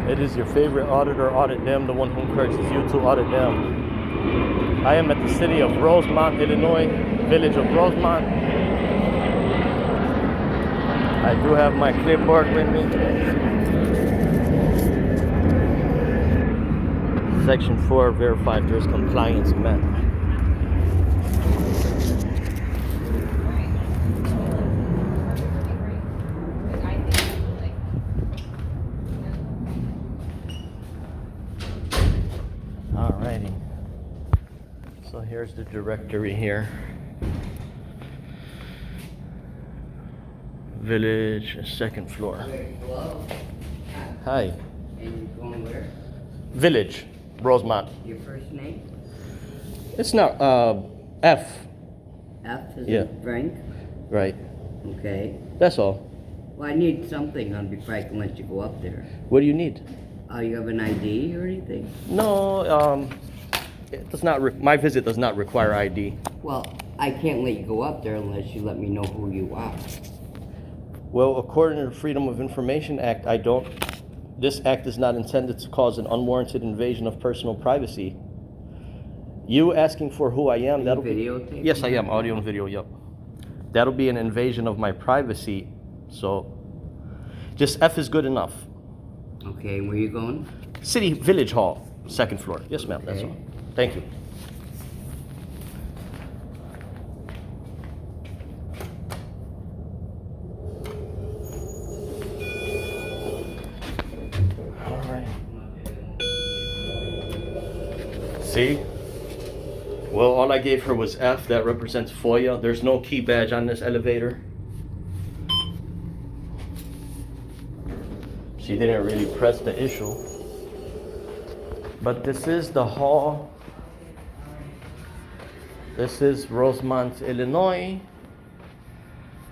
It is your favorite auditor, audit them, the one who encourages you to audit them. I am at the city of Rosemont, Illinois, village of Rosemont. I do have my clipboard with me. Section 4, verify if there's compliance met. Alrighty. So here's the directory here. Village, second floor. Hello. Hi. And you're going where? Village, Rosemont. Your first name? It's not F. F is Yeah. in Frank? Right. Okay. That's all. Well, I need something on before I can let you go up there. What do you need? You have an ID or anything? No, it does not. My visit does not require ID. Well, I can't let you go up there unless you let me know who you are. Well, according to the Freedom of Information Act, I don't. This act is not intended to cause an unwarranted invasion of personal privacy. You asking for who I am? That'll videotape? Yes, I am. Audio and video. Yep. That'll be an invasion of my privacy. So, just F is good enough. Okay, and where you going? City Village Hall, second floor. Yes, ma'am. That's Okay. all. Thank you. All right. See? Well, all I gave her was F. That represents FOIA. There's no key badge on this elevator. She didn't really press the issue. But this is the hall. This is Rosemont, Illinois.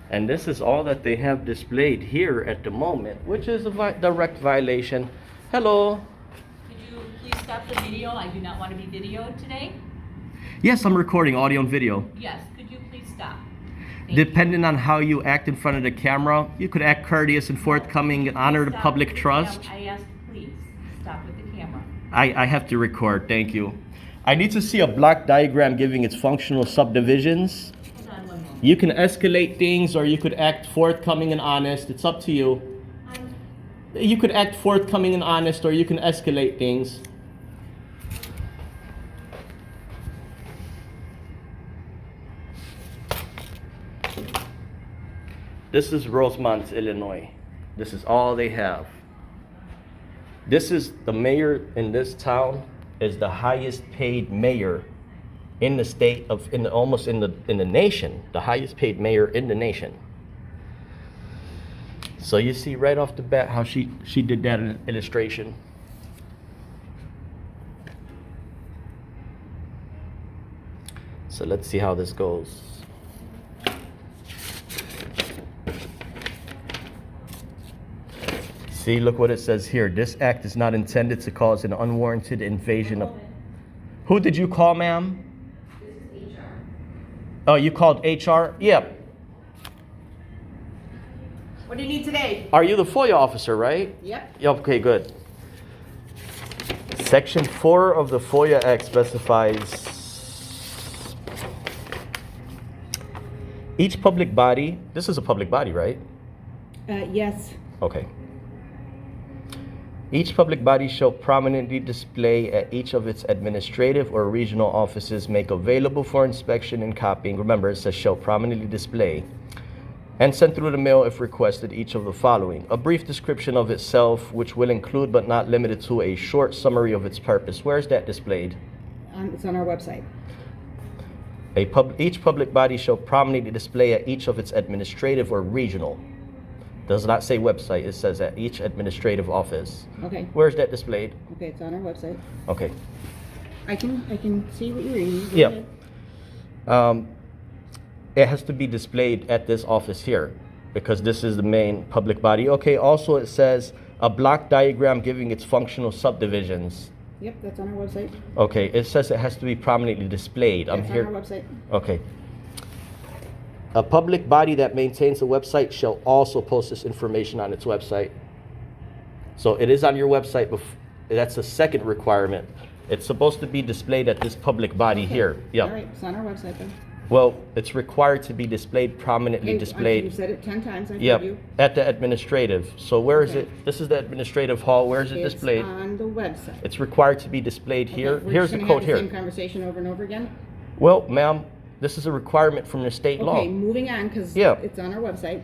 And this is all that they have displayed here at the moment, which is a direct violation. Hello. Could you please stop the video? I do not want to be videoed today. Yes, I'm recording audio and video. Yes, could you please stop? Thank Depending on how you act in front of the camera, you could act courteous and forthcoming and honor the Stop public with the trust. I asked, please, stop with the camera. I have to record, thank you. I need to see a block diagram giving its functional subdivisions. Hold on one moment. You can escalate things or you could act forthcoming and honest. It's up to you. You could act forthcoming and honest or you can escalate things. This is Rosemont, Illinois. This is all they have. This is the mayor in this town is the highest paid mayor in the state of almost in the nation, the highest paid mayor in the nation. So you see right off the bat how she did that in illustration. So let's see how this goes. See, look what it says here. This act is not intended to cause an unwarranted invasion of... Who did you call, ma'am? This is HR. Oh, you called HR? Yep. What do you need today? Are you the FOIA officer, right? Yep. Yep, okay, good. Section 4 of the FOIA Act specifies each public body, this is a public body, right? Yes. Okay. Each public body shall prominently display at each of its administrative or regional offices, make available for inspection and copying. Remember, it says shall prominently display, and send through the mail if requested each of the following: a brief description of itself, which will include but not limited to a short summary of its purpose. Where is that displayed? It's on our website. Each public body shall prominently display at each of its administrative or regional. Does not say website, it says at each administrative office. Okay. Where is that displayed? Okay, it's on our website. Okay. I can see what you're reading. Go Yeah. ahead. It has to be displayed at this office here because this is the main public body. Okay, also it says a block diagram giving its functional subdivisions. Yep, that's on our website. Okay, it says it has to be prominently displayed. That's on our website. Okay. A public body that maintains a website shall also post this information on its website. So it is on your website. That's the second requirement. It's supposed to be displayed at this public body Okay. here. All Yeah. right, it's on our website then. Well, it's required to be displayed, prominently You displayed. said it 10 times, I've heard Yep, you. at the administrative. So where is Okay. it? This is the administrative hall. Where is it displayed? It's on the website. It's required to be displayed Okay, here. we're Here's just the gonna code have the here. same conversation over and over again? Well, ma'am, this is a requirement from the state law. Okay, moving on, because Yeah. it's on our website.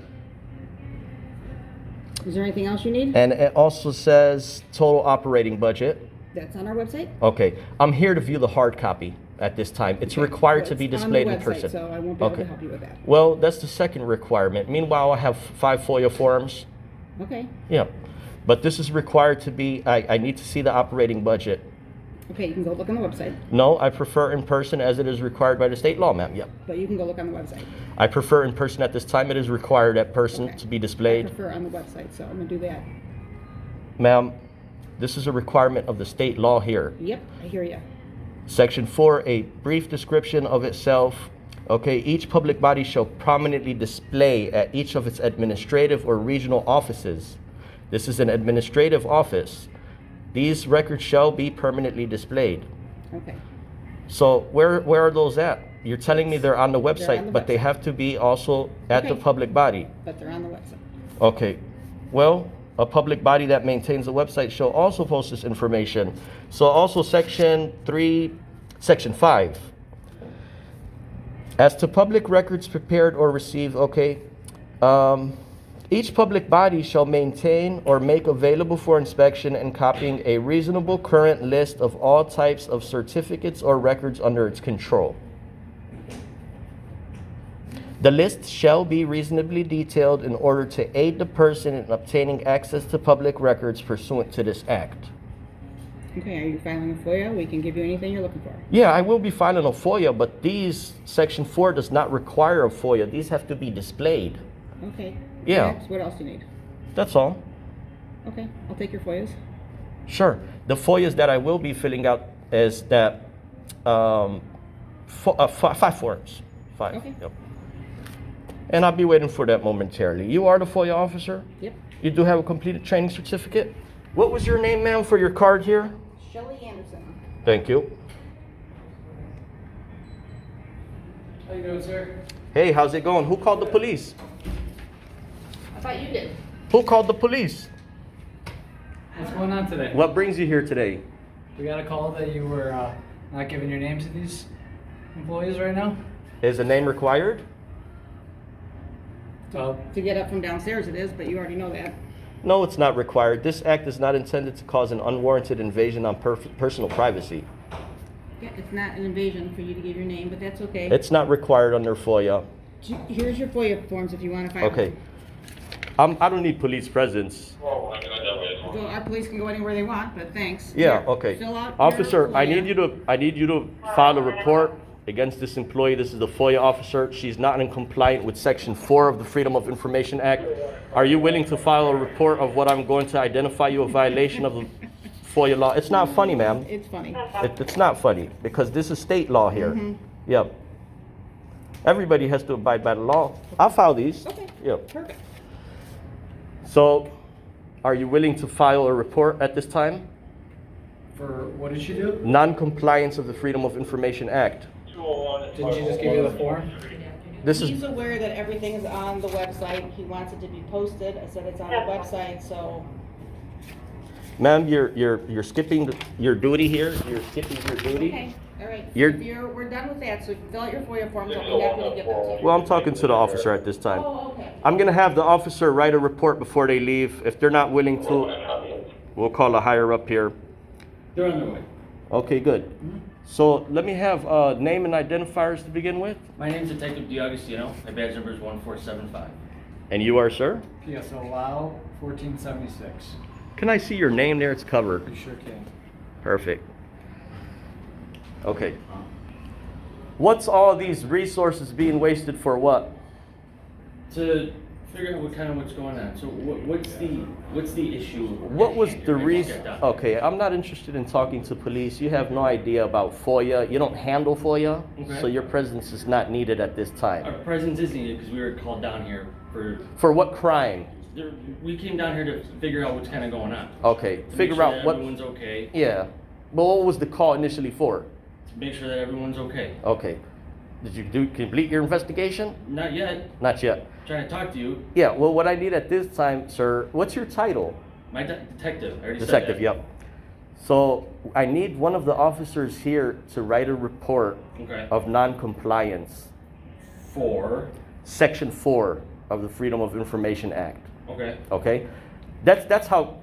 Is there anything else you need? And it also says total operating budget. That's on our website? Okay, I'm here to view the hard copy at this time. It's Okay, required well, to be it's displayed on in the person. website, so I won't be able to Okay. help you with that. Well, that's the second requirement. Meanwhile, I have 5 FOIA forms. Okay, Yeah, but this is required to be, I need to see the operating budget. okay, you can go look on the website, No, I prefer in person as it is required by the state law, ma'am. Yep. but you can go look on the website. I prefer in person at this time. It is required at person Okay. to be I displayed. prefer on the website, so I'm gonna do that. Ma'am, this is a requirement of the state law here. Yep, I hear you. Section 4, a brief description of itself. Okay, each public body shall prominently display at each of its administrative or regional offices. This is an administrative office. These records shall be permanently displayed. Okay, So where are those at? You're telling me they're on the website, the but they website. have to be also at the Okay. public body. but they're on the website. Okay, well, a public body that maintains a website shall also post this information. So also section 5. As to public records prepared or received, okay, each public body shall maintain or make available for inspection and copying a reasonable current list of all types of certificates or records under its control. The list shall be reasonably detailed in order to aid the person in obtaining access to public records pursuant to this act. Okay, are you filing a FOIA? We can give you anything you're looking for. Yeah, I will be filing a FOIA, but section 4 does not require a FOIA. These have to be displayed. Okay. Yeah. Next, what else do you need? That's all. Okay, I'll take your FOIAs. Sure. The FOIAs that I will be filling out is that 5 forms. 5. Okay. Yep. And I'll be waiting for that momentarily. You are the FOIA officer? Yep. You do have a completed training certificate? What was your name, ma'am, for your card here? Shelley Anderson. Thank you. How you doing, sir? Hey, how's it going? Who called the police? I thought you did. Who called the police? What's going on today? What brings you here today? We got a call that you were not giving your name to these employees right now. Is a name required? Uh, To get up from downstairs it is, but you already know that. No, it's not required. This act is not intended to cause an unwarranted invasion on personal privacy. Yeah, it's not an invasion for you to give your name, but that's okay. It's not required under FOIA. Here's your FOIA forms if you want to file Okay. them. I don't need police presence. So our police can go anywhere they want, but thanks. Yeah, Here, okay. Fill out Officer, your I FOIA. need you to file a report against this employee. This is the FOIA officer. She's not in compliance with Section 4 of the Freedom of Information Act. Are you willing to file a report of what I'm going to identify you a violation of the FOIA law? It's not funny, ma'am. It's funny. It's not funny because this is state law here. Yep. Everybody has to abide by the law. I'll file these. Okay. Yep. Perfect. So, Are you willing to file a report at this time? for what did she do? Non-compliance of the Freedom of Information Act. Didn't she just give you the form? This He's is, aware that everything is on the website. He wants it to be posted. I said it's on the website, so ma'am, you're skipping your duty here. You're skipping your duty. okay. All right. You're- We're done with that. So fill out your FOIA forms. I'll be happy to give them to you. Well, I'm talking to the officer at this time. Oh, okay. I'm gonna have the officer write a report before they leave. If they're not willing to, we'll call a higher up here. They're on their way. Okay, good. So let me have name and identifiers to begin with. My name's Detective DiAugustino. My badge number is 1475. And you are, sir? PSO Lao 1476. Can I see your name there? It's covered. You sure can. Perfect. Okay. What's all these resources being wasted for what? To figure out what's going on. So what's the issue? What was at hand the here? reason? Okay, I'm not interested in talking to police. You have no idea about FOIA. You don't handle FOIA, Okay. so your presence is not needed at this Our time. presence is needed because we were called down here for For what crime? we came down here to figure out what's kind of going on. Okay, To make figure sure out that what. everyone's okay. Yeah. But what was the call initially for? To make sure that everyone's okay. Okay. Did you complete your investigation? Not yet. Not yet. Trying to talk to you. Yeah, well, what I need at this time, sir, what's your title? My detective. I already Detective, said that. yep. So I need one of the officers here to write a report Okay. of non-compliance. For. Section 4 of the Freedom of Information Act. Okay. Okay? That's how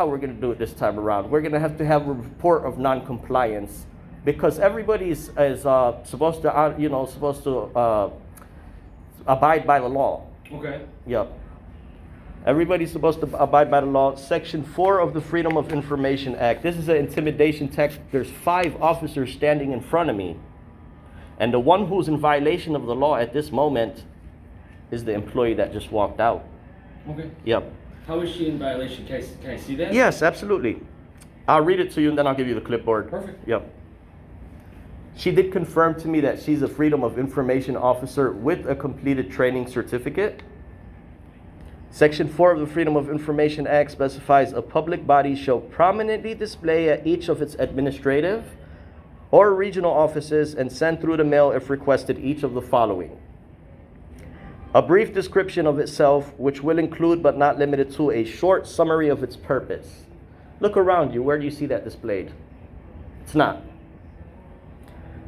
we're gonna do it this time around. We're gonna have a report of non-compliance because everybody is supposed to abide by the law. Okay. Yep. Everybody's supposed to abide by the law. Section 4 of the Freedom of Information Act. This is an intimidation tactic. There's 5 officers standing in front of me. And the one who's in violation of the law at this moment is the employee that just walked out. Okay. Yep. How is she in violation? Can I see that? Yes, absolutely. I'll read it to you and then I'll give you the clipboard. Perfect. Yep. She did confirm to me that she's a Freedom of Information officer with a completed training certificate. Section 4 of the Freedom of Information Act specifies a public body shall prominently display at each of its administrative or regional offices and send through the mail if requested each of the following. A brief description of itself, which will include but not limited to a short summary of its purpose. Look around you. Where do you see that displayed? It's not.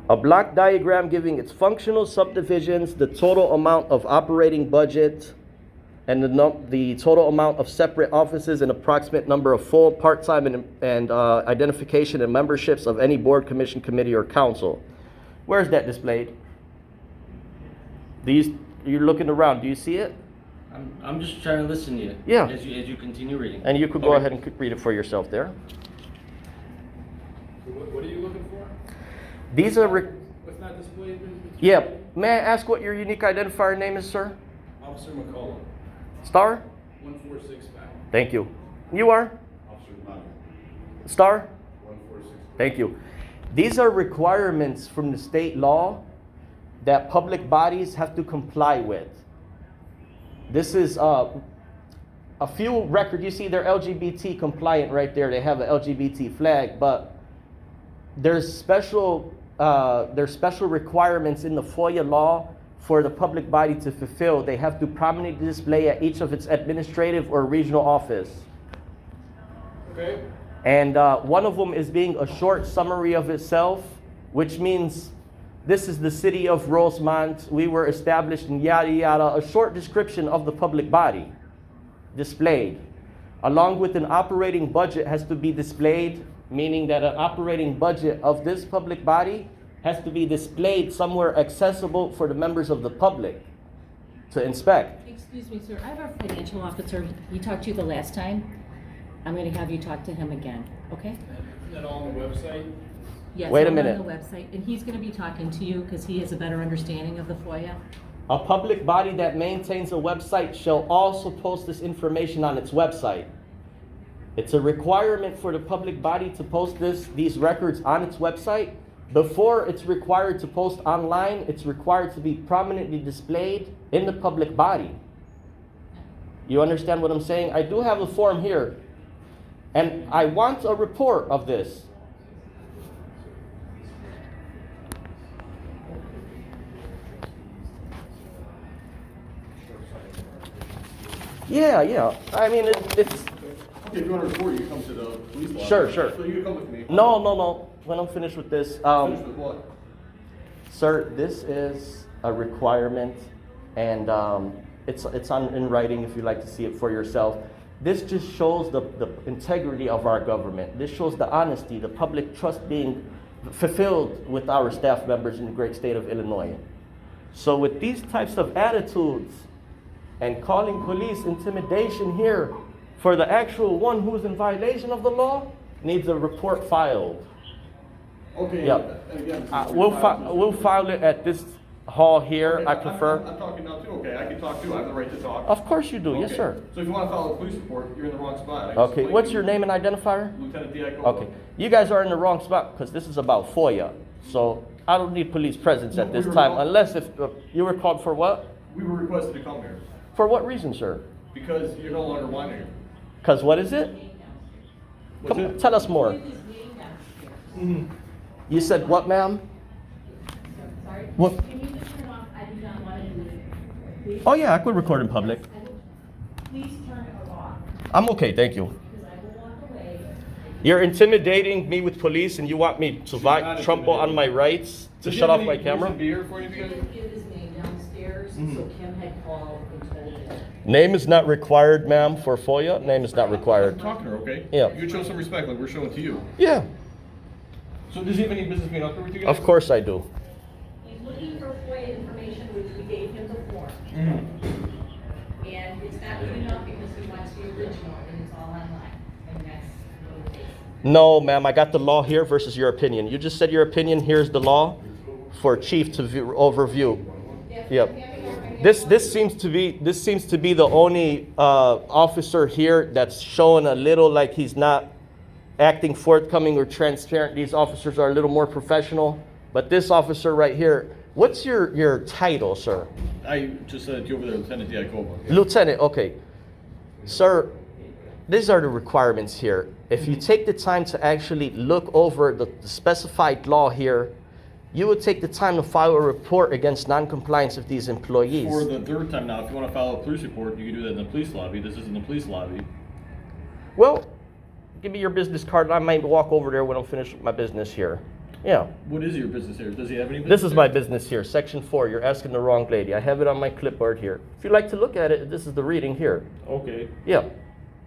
A block diagram giving its functional subdivisions, the total amount of operating budget, and the total amount of separate offices and approximate number of full, part-time, and identification and memberships of any board, commission, committee, or council. Where's that displayed? You're looking around. Do you see it? I'm just trying to listen to you. Yeah. As you continue reading. And you could go Okay. ahead and read it for yourself there. What are you looking for? These are, What's not displayed? yeah. May I ask what your unique identifier name is, sir? Officer McCullough, Star? 1465. Thank you. You are? Officer Meyer, Star? 1465. Thank you. These are requirements from the state law that public bodies have to comply with. This is a few record. You see they're LGBT compliant right there. They have an LGBT flag, but there's special requirements in the FOIA law for the public body to fulfill. They have to prominently display at each of its administrative or regional office. Okay. And one of them is being a short summary of itself, which means this is the city of Rosemont. We were established in yada yada. A short description of the public body displayed, along with an operating budget has to be displayed, meaning that an operating budget of this public body has to be displayed somewhere accessible for the members of the public to inspect. Excuse me, sir, I have our financial officer, he talked to you the last time. I'm gonna have you talk to him again, okay? Isn't that all on the website? Yes, Wait a I'm minute. on the website, and he's gonna be talking to you, because he has a better understanding of the FOIA. A public body that maintains a website shall also post this information on its website. It's a requirement for the public body to post these records on its website. Before it's required to post online, it's required to be prominently displayed in the public body. You understand what I'm saying? I do have a form here, and I want a report of this. Yeah. I mean, it's Okay, if you want to report, you come to the police law. Sure. So you can come with me. no. When I'm finished with this, Finish with what? sir, this is a requirement, and it's in writing if you'd like to see it for yourself. This just shows the integrity of our government. This shows the honesty, the public trust being fulfilled with our staff members in the great state of Illinois. So with these types of attitudes and calling police intimidation here for the actual one who's in violation of the law needs a report filed. Okay. Yeah. And again, We'll file it at this hall here. Okay, I prefer. I'm talking now too. Okay, I can talk too. I have the right to talk. Of course you do. Yes, Okay. sir. So if you want to file a police report, you're in the wrong spot. I just Okay. explained What's to your you. name and identifier? Lieutenant Diaco. Okay. You guys are in the wrong spot because this is about FOIA. So I don't need police presence No, at this we were time called- unless if you were called for what? We were requested to come here. For what reason, sir? Because you're no longer wanting it. Because what is it? What's Come, it? tell us more. You said what, ma'am? Sorry? What? Can you just turn off, I do not want to do it. Please? Oh yeah, I could record in public. Please turn it off, I'm okay, thank you. because I will walk away. You're intimidating me with police, and you want me to not trample on my rights to Does he shut have off my any camera? reason to be here for you He guys? didn't give his name downstairs, so Kim had called and told him. Name is not required, ma'am, for FOIA. Name is not required. I'm talking to her, okay? Yeah. You can show some respect like we're showing to you. Yeah, So does he have any business being up here with you guys? of course I do. He's looking for FOIA information, which we gave him the form. And it's not good enough because he wants the original, and it's all online, and that's what it is. No, ma'am, I got the law here versus your opinion. You just said your opinion. Here's the law for chief to overview. Yep. This seems to be the only officer here that's showing a little like he's not acting forthcoming or transparent. These officers are a little more professional. But this officer right here, what's your title, sir? I just said you over there, Lieutenant Diakova. Lieutenant, okay. Sir, these are the requirements here. If you take the time to actually look over the specified law here, you would take the time to file a report against non-compliance of these employees. For the third time now, if you want to file a police report, you can do that in the police lobby. This isn't the police lobby. Well, give me your business card and I might walk over there when I'm finished with my business here. Yeah. What is your business here? Does he have any business? This is my business here, section 4. You're asking the wrong lady. I have it on my clipboard here. If you'd like to look at it, this is the reading here. Okay. Yeah.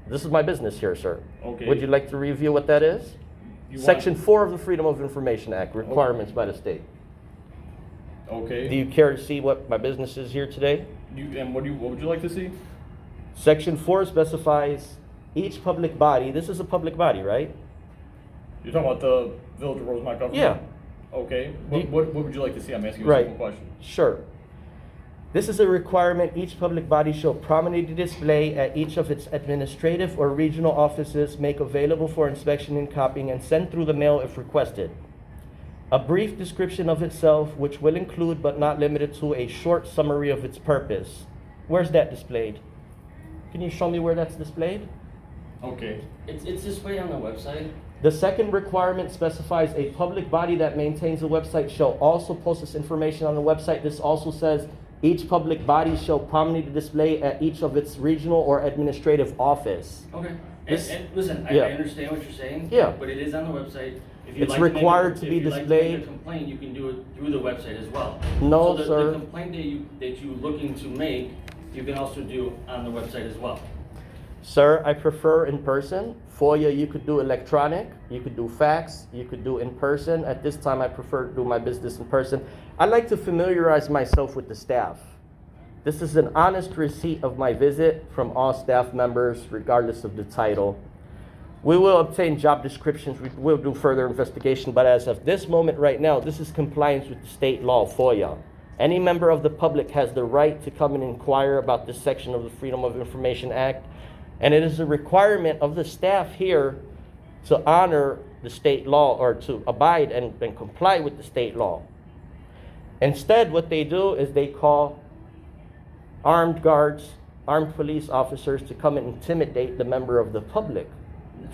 This is my business here, sir. Okay. Would you like to review what that is? You want- Section 4 of the Freedom of Information Act, requirements by the state. Okay. Do you care to see what my business is here today? What would you like to see? Section 4 specifies each public body, this is a public body, right? You're talking about the Village of Rosemont government? Yeah. Okay. Do you- What would you like to see? I'm asking you a Right. simple question. Sure. This is a requirement each public body shall prominently display at each of its administrative or regional offices, make available for inspection and copying, and send through the mail if requested. A brief description of itself, which will include but not limited to a short summary of its purpose. Where's that displayed? Can you show me where that's displayed? Okay. It's displayed on the website. The second requirement specifies a public body that maintains a website shall also post this information on the website. This also says each public body shall prominently display at each of its regional or administrative office. Okay. This- And listen, yeah. I understand what you're saying. Yeah. But it is on the website. If It's required to be if you'd like displayed. to make a complaint, you can do it through the website as well. No, so sir. The complaint that you looking to make, you can also do on the website as well. Sir, I prefer in person. FOIA, you could do electronic, you could do fax, you could do in person. At this time, I prefer to do my business in person. I like to familiarize myself with the staff. This is an honest receipt of my visit from all staff members, regardless of the title. We will obtain job descriptions, we will do further investigation, but as of this moment right now, this is compliance with the state law, FOIA. Any member of the public has the right to come and inquire about this section of the Freedom of Information Act, and it is a requirement of the staff here to honor the state law or to abide and comply with the state law. Instead, what they do is they call armed guards, armed police officers to come and intimidate the member of the public.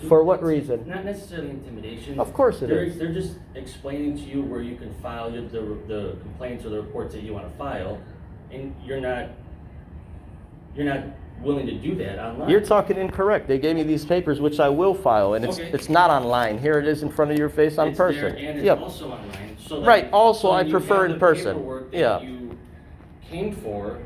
For what reason? Not necessarily intimidation. Of course it is. They're just explaining to you where you can file the complaints or the reports that you want to file, and you're not willing to do that online. You're talking incorrect. They gave me these papers, which I will file, and Okay. it's not online. Here it is in front of your face on It's person. there and it's Yep. also online. So that- Right, also, so I you prefer have in the person. paperwork that Yeah. you came for.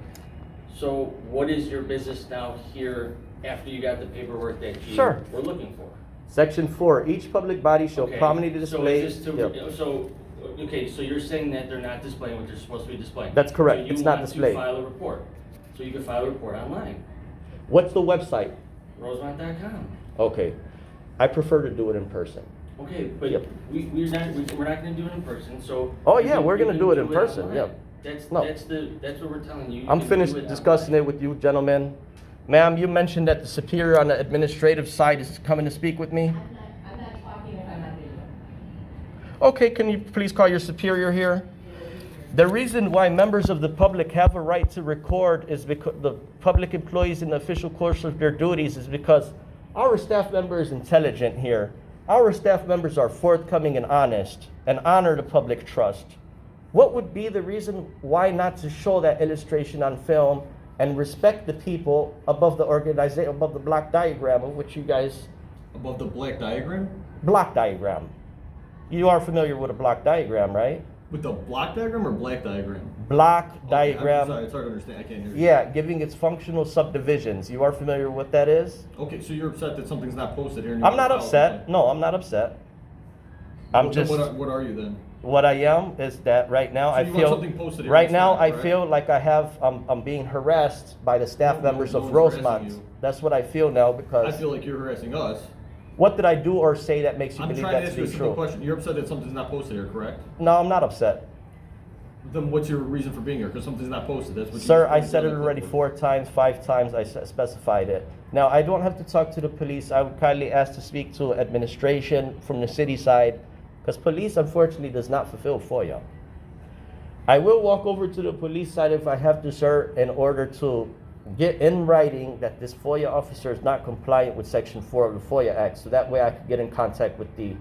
So what is your business now here after you got the paperwork that you Sure. were looking for? Section 4, each public body shall Okay, prominently display. So is this Yep. okay, so you're saying that they're not displaying what they're supposed to be displaying? That's correct. So you It's not want displayed. to file a report. So you can file a report online, What's the website? rosemont.com. Okay. I prefer to do it in person. Okay, but Yep. we're not gonna do it in person, so. Oh, you yeah, can- we're you gonna can do it in person, online. yep. That's No. that's what we're telling you. You I'm can finished do it discussing online. it with you gentlemen. Ma'am, you mentioned that the superior on the administrative side is coming to speak with me. I'm not talking if I'm on video. Okay, can you please call your superior here? The reason why members of the public have a right to record is because the public employees in the official course of their duties is because our staff member is intelligent here. Our staff members are forthcoming and honest and honor the public trust. What would be the reason why not to show that illustration on film and respect the people above the organization, above the block diagram of which you guys, Above the black diagram? block diagram. You are familiar with a block diagram, right? With the block diagram or black diagram? Block Okay, diagram. I'm sorry, it's hard to understand. I can't hear you. Yeah, giving its functional subdivisions. You are familiar with what that is? Okay, so you're upset that something's not posted here? and I'm you not wanna file a upset. complaint. No, I'm not upset. I'm Well, then just, What are you then? what I am is that right now So I you want feel, something posted here right that's now not, I correct? feel like I'm being harassed by the staff No, members no of one's harassing Rosemont. you. That's what I feel now I because feel like you're harassing us. what did I do or say that makes you I'm believe trying to that ask to you a be simple true? question. You're upset that something's not posted here, correct? No, I'm not upset. Then what's your reason for being here? Because something's not posted. That's what you Sir, just I told me said it on the already clipboard. 4 times, 5 times, I specified it. Now, I don't have to talk to the police. I would kindly ask to speak to administration from the city side, because police unfortunately does not fulfill FOIA. I will walk over to the police side if I have to, sir, in order to get in writing that this FOIA officer is not compliant with Section 4 of the FOIA Act, so that way I can get in contact with the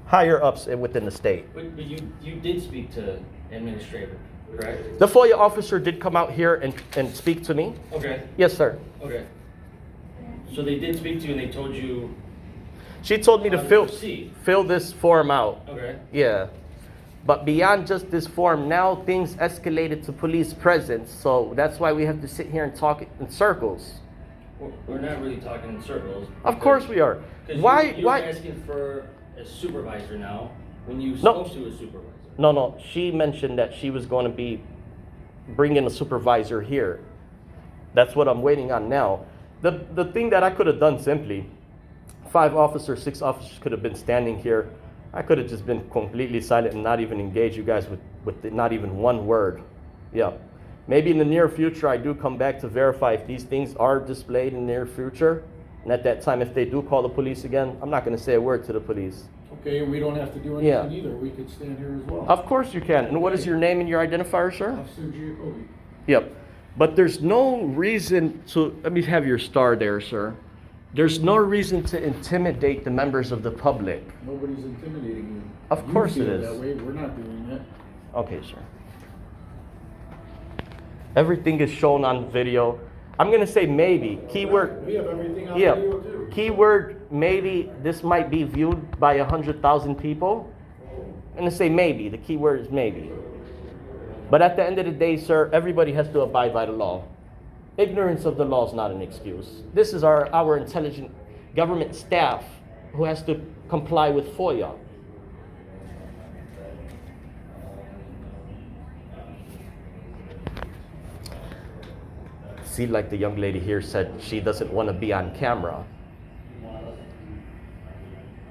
higher ups within the state. But you did speak to administrator, correct? The FOIA officer did come out here and speak to me. Okay, Yes, sir. okay. So they did speak to you and they told you, She told me to How to proceed. fill this form out. okay, Yeah. But beyond just this form, now things escalated to police presence. So that's why we have to sit here and talk in circles. we're not really talking in circles. Of course we are. Because Why? you're Why? asking for a supervisor now when you No. spoke to a supervisor. No. She mentioned that she was going to be bringing a supervisor here. That's what I'm waiting on now. The thing that I could have done simply, 5 officers, 6 officers could have been standing here. I could have just been completely silent and not even engage you guys with not even one word. Yeah. Maybe in the near future, I do come back to verify if these things are displayed in the near future. And at that time, if they do call the police again, I'm not going to say a word to the police. Okay, and we don't have to do Yeah. anything either, we could stand here as well. Of course you can. And what is your name and your identifier, sir? Officer Giacobi. Yep. But there's no reason to, let me have your star there, sir. There's no reason to intimidate the members of the public. Nobody's intimidating you. Of course You it feel is. that way, we're not doing that. Okay, sir. Everything is shown on video. I'm going to say maybe. Keyword, We have everything on yeah. video too. Keyword, maybe this might be viewed by 100,000 people. I'm going to say maybe. The keyword is maybe. But at the end of the day, sir, everybody has to abide by the law. Ignorance of the law is not an excuse. This is our intelligent government staff who has to comply with FOIA. See, like the young lady here said, she doesn't want to be on camera.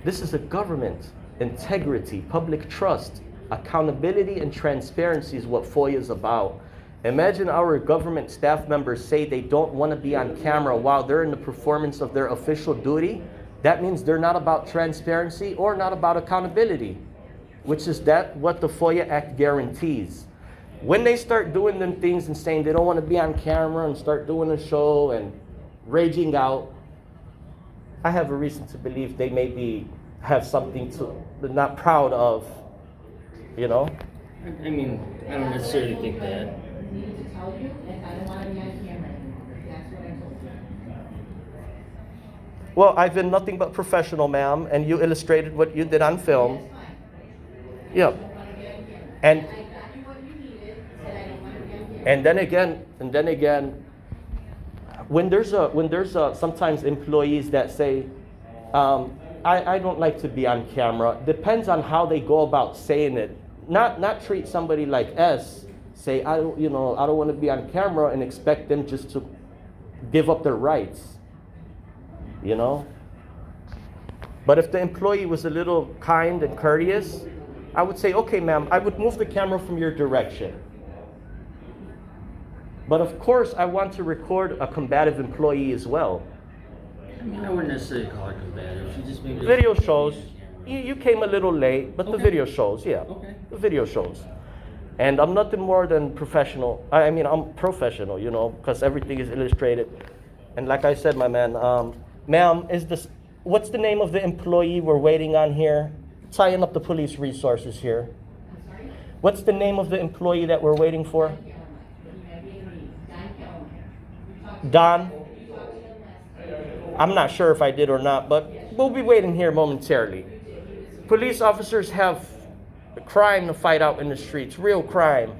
This is a government. Integrity, public trust, accountability, and transparency is what FOIA is about. Imagine our government staff members say they don't want to be on camera while they're in the performance of their official duty. That means they're not about transparency or not about accountability, which is that what the FOIA Act guarantees. When they start doing them things and saying they don't want to be on camera and start doing a show and raging out, I have a reason to believe they maybe have something to they're not proud of, you know? I mean, I don't necessarily think that. Need to tell you that I don't want to be on camera anymore. That's what I told you. Well, I've been nothing but professional, ma'am, and you illustrated what you did on film. That's fine. Yep. I don't want to be on camera. And I got you what you needed, said I don't want to be on camera. and then again, when there's sometimes employees that say, I don't like to be on camera. Depends on how they go about saying it. Not treat somebody like S. Say I don't want to be on camera and expect them just to give up their rights. You know. But if the employee was a little kind and courteous, I would say, okay, ma'am, I would move the camera from your direction. But of course, I want to record a combative employee as well. I mean, I wouldn't necessarily call her combative. She just maybe. Video shows. You came a little late, but the Okay. video shows, yeah. Okay. The video shows. And I'm nothing more than professional. I mean, I'm professional, you know, because everything is illustrated. And like I said, my man, ma'am, what's the name of the employee we're waiting on here? Tying up the police resources here. What's the name of the employee that we're waiting for? Don? I'm not sure if I did or not, but we'll be waiting here momentarily. Police officers have a crime to fight out in the streets, real crime.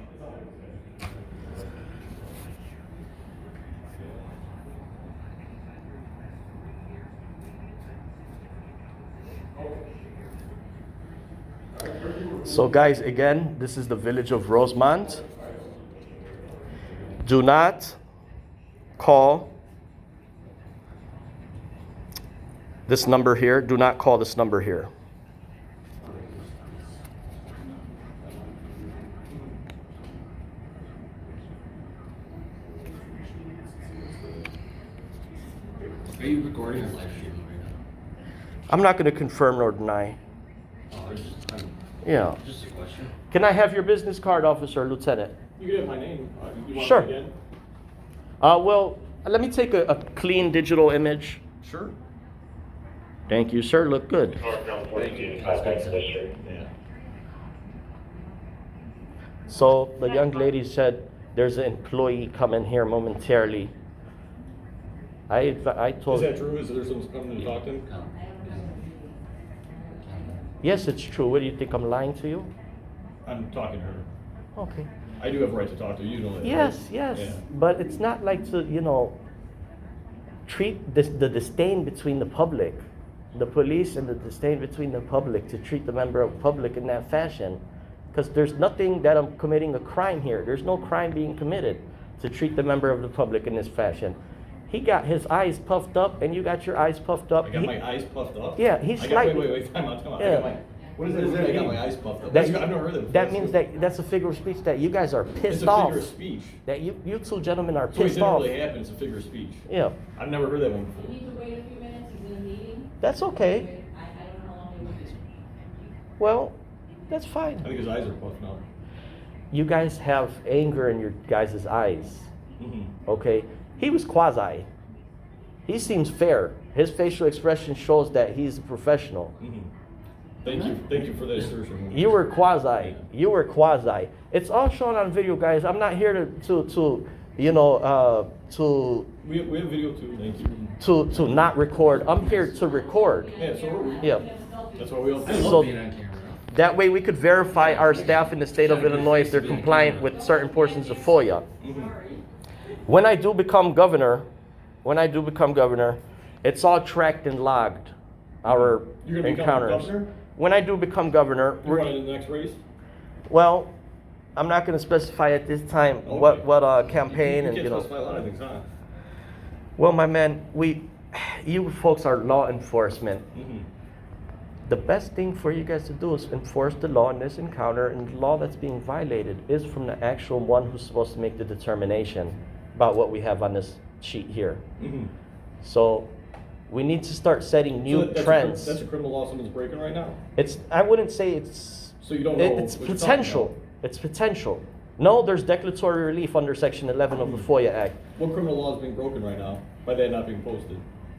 So guys, again, this is the village of Rosemont. Do not call this number here. Do not call this number here. Are you recording or live streaming right now? I'm not going to confirm nor deny. Oh, it's Yeah. just a question. Can I have your business card, Officer Lieutenant? You can have my name. You want Sure. it again? Well, let me take a clean digital image. Sure. Thank you, sir. Look good. Thank you. Yeah. So the young lady said there's an employee coming here momentarily. I told. Is that true? Is there someone coming to talk to him? Yes, it's true. What do you think? I'm lying to you? I'm talking to her. Okay. I do have a right to talk to you, you know that. Yes, right? yes. Yeah. But it's not like to, you know, treat the disdain between the public, the police and the disdain between the public, to treat the member of public in that fashion. Because there's nothing that I'm committing a crime here. There's no crime being committed to treat the member of the public in this fashion. He got his eyes puffed up, and you got your eyes puffed up. I got my eyes puffed up? Yeah, he's I got, slightly. wait, time out. Yeah. I got my, what does that mean? I got my eyes puffed up. That- I've never heard of That means that's a figure of speech that you guys are It's pissed a off. figure of speech. That you two gentlemen are So it pissed didn't off. really happen, it's a figure of speech. Yeah, I've never heard that one before. Need to wait a few minutes, he's in a meeting. that's okay. I don't know how long it will be. Well, that's I fine. think his eyes are puffing up. You guys have anger in your guys' eyes. Mm-hmm. Okay? He was quasi. He seems fair. His facial expression shows that he's a professional. Mm-hmm. Thank you for that assertion. You were quasi. You were quasi. It's all shown on video, guys. I'm not here to you know, We have video too, thank you. to not record. I'm here to record. Yeah, so are we. Yeah. That's why we all. So that way we could verify our staff in the state of Illinois if they're compliant with certain portions of FOIA. Mhm. When I do become governor, it's all tracked and logged. Our You're gonna become encounters. governor? When I do become governor, You running in the next race? well, I'm not going to specify at this time Okay. what campaign and you you can't know. specify a lot of things, huh? Well, my man, you folks are law enforcement. Mm-hmm. The best thing for you guys to do is enforce the law in this encounter, and the law that's being violated is from the actual one who's supposed to make the determination about what we have on this sheet here. Mm-hmm. So we need to start setting new trends. That's a criminal law someone's breaking right now? I wouldn't say it's. So you don't know It's what you're talking potential. about. It's potential. No, there's declaratory relief under Section 11 of the FOIA Act. What criminal law is being broken right now by that not being posted?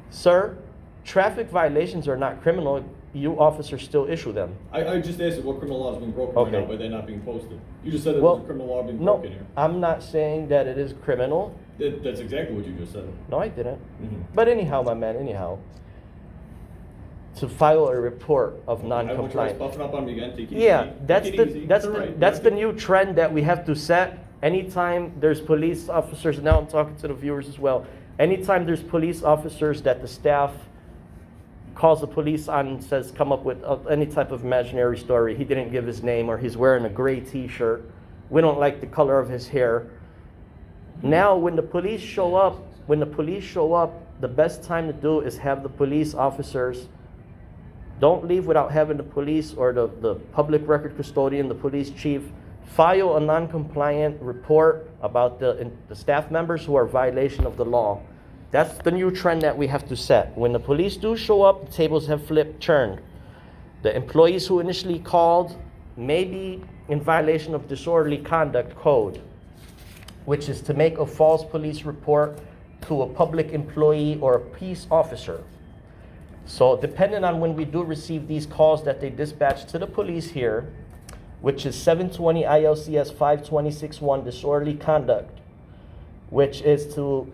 Sir, traffic violations are not criminal. You officers still issue them. I just asked you what criminal law is being broken Okay. right now by that not being posted. You just said that Well, there's a criminal law being no, broken here. I'm not saying that it is criminal. That's exactly what you just said. No, I didn't. Mhm. But anyhow, my man, to file a report of I won't try non-compliance. puffing up on me again. Take it Yeah, easy. that's Take it the easy. that's It's the all right. that's the new trend that we have to set. Anytime there's police officers, now I'm talking to the viewers as well. Anytime there's police officers that the staff calls the police on and says come up with any type of imaginary story. He didn't give his name, or he's wearing a gray T-shirt. We don't like the color of his hair. Now, when the police show up, the best time to do is have the police officers. Don't leave without having the police or the public record custodian, the police chief, file a non-compliant report about the staff members who are violation of the law. That's the new trend that we have to set. When the police do show up, the tables have turned. The employees who initially called may be in violation of disorderly conduct code, which is to make a false police report to a public employee or a peace officer. So depending on when we do receive these calls that they dispatch to the police here, which is 720 ILCS 526.1 disorderly conduct, which is to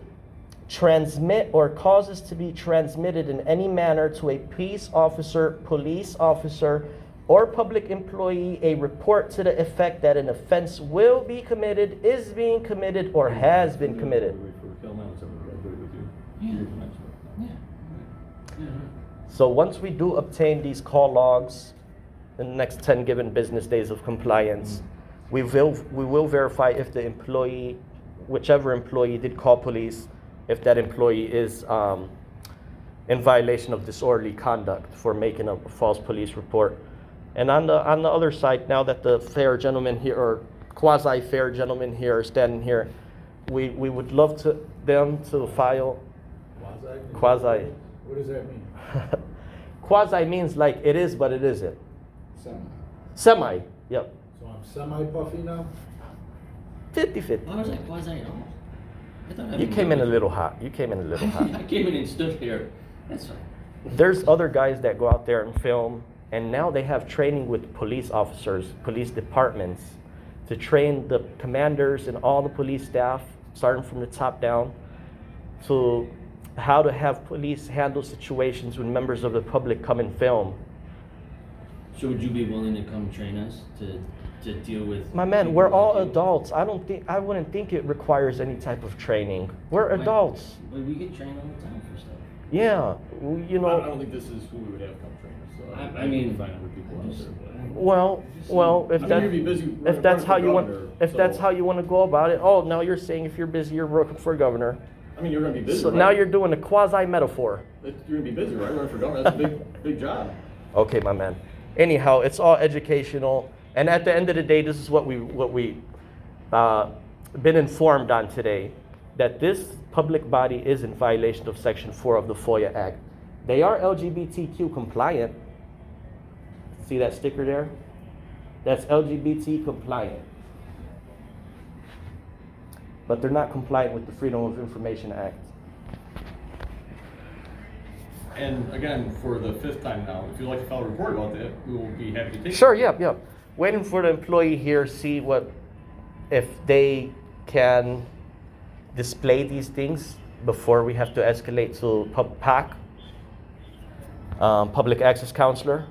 transmit or causes to be transmitted in any manner to a peace officer, police officer, or public employee a report to the effect that an offense will be committed, is being committed, or has been committed. So once we do obtain these call logs in the next 10 given business days of compliance, we will verify if the employee, whichever employee did call police, if that employee is in violation of disorderly conduct for making a false police report. And on the other side, now that the fair gentleman here, or quasi-fair gentleman here are standing here, we would love them to file quasi. What does that mean? Quasi means like it is, but it isn't. Semi. Semi, yep. So I'm semi-puffy now? 50-50. I was like, why is that? I thought You came in a little hot. You came in a little hot. I came in and stood here. That's fine. There's other guys that go out there and film, and now they have training with police officers, police departments, to train the commanders and all the police staff, starting from the top down, to how to have police handle situations when members of the public come and film. So would you be willing to come train us to deal with? My man, people we're all like you? adults. I wouldn't think it requires any type of training. We're Like, adults. But we get trained all the time for stuff. Yeah, you I know. don't think this is who we would have come train us. So I mean, find other people out there. But Well, if I mean, that, you're gonna be busy running if that's for how you want, governor, if that's so- how you want to go about it. Oh, now you're saying if you're busy, you're working for governor. I mean, you're gonna be busy. So right? now you're doing a quasi metaphor. You're gonna be busy, right? Running for governor. That's a big job. Okay, my man. Anyhow, it's all educational, and at the end of the day, this is what we been informed on today, that this public body is in violation of Section 4 of the FOIA Act. They are LGBTQ compliant. See that sticker there? That's LGBT compliant. But they're not compliant with the Freedom of Information Act. And again, for the 5th time now, if you'd like to file a report about that, we will be happy to take it. Sure, yep. Waiting for the employee here, see if they can display these things before we have to escalate to PAC, Public Access Counselor.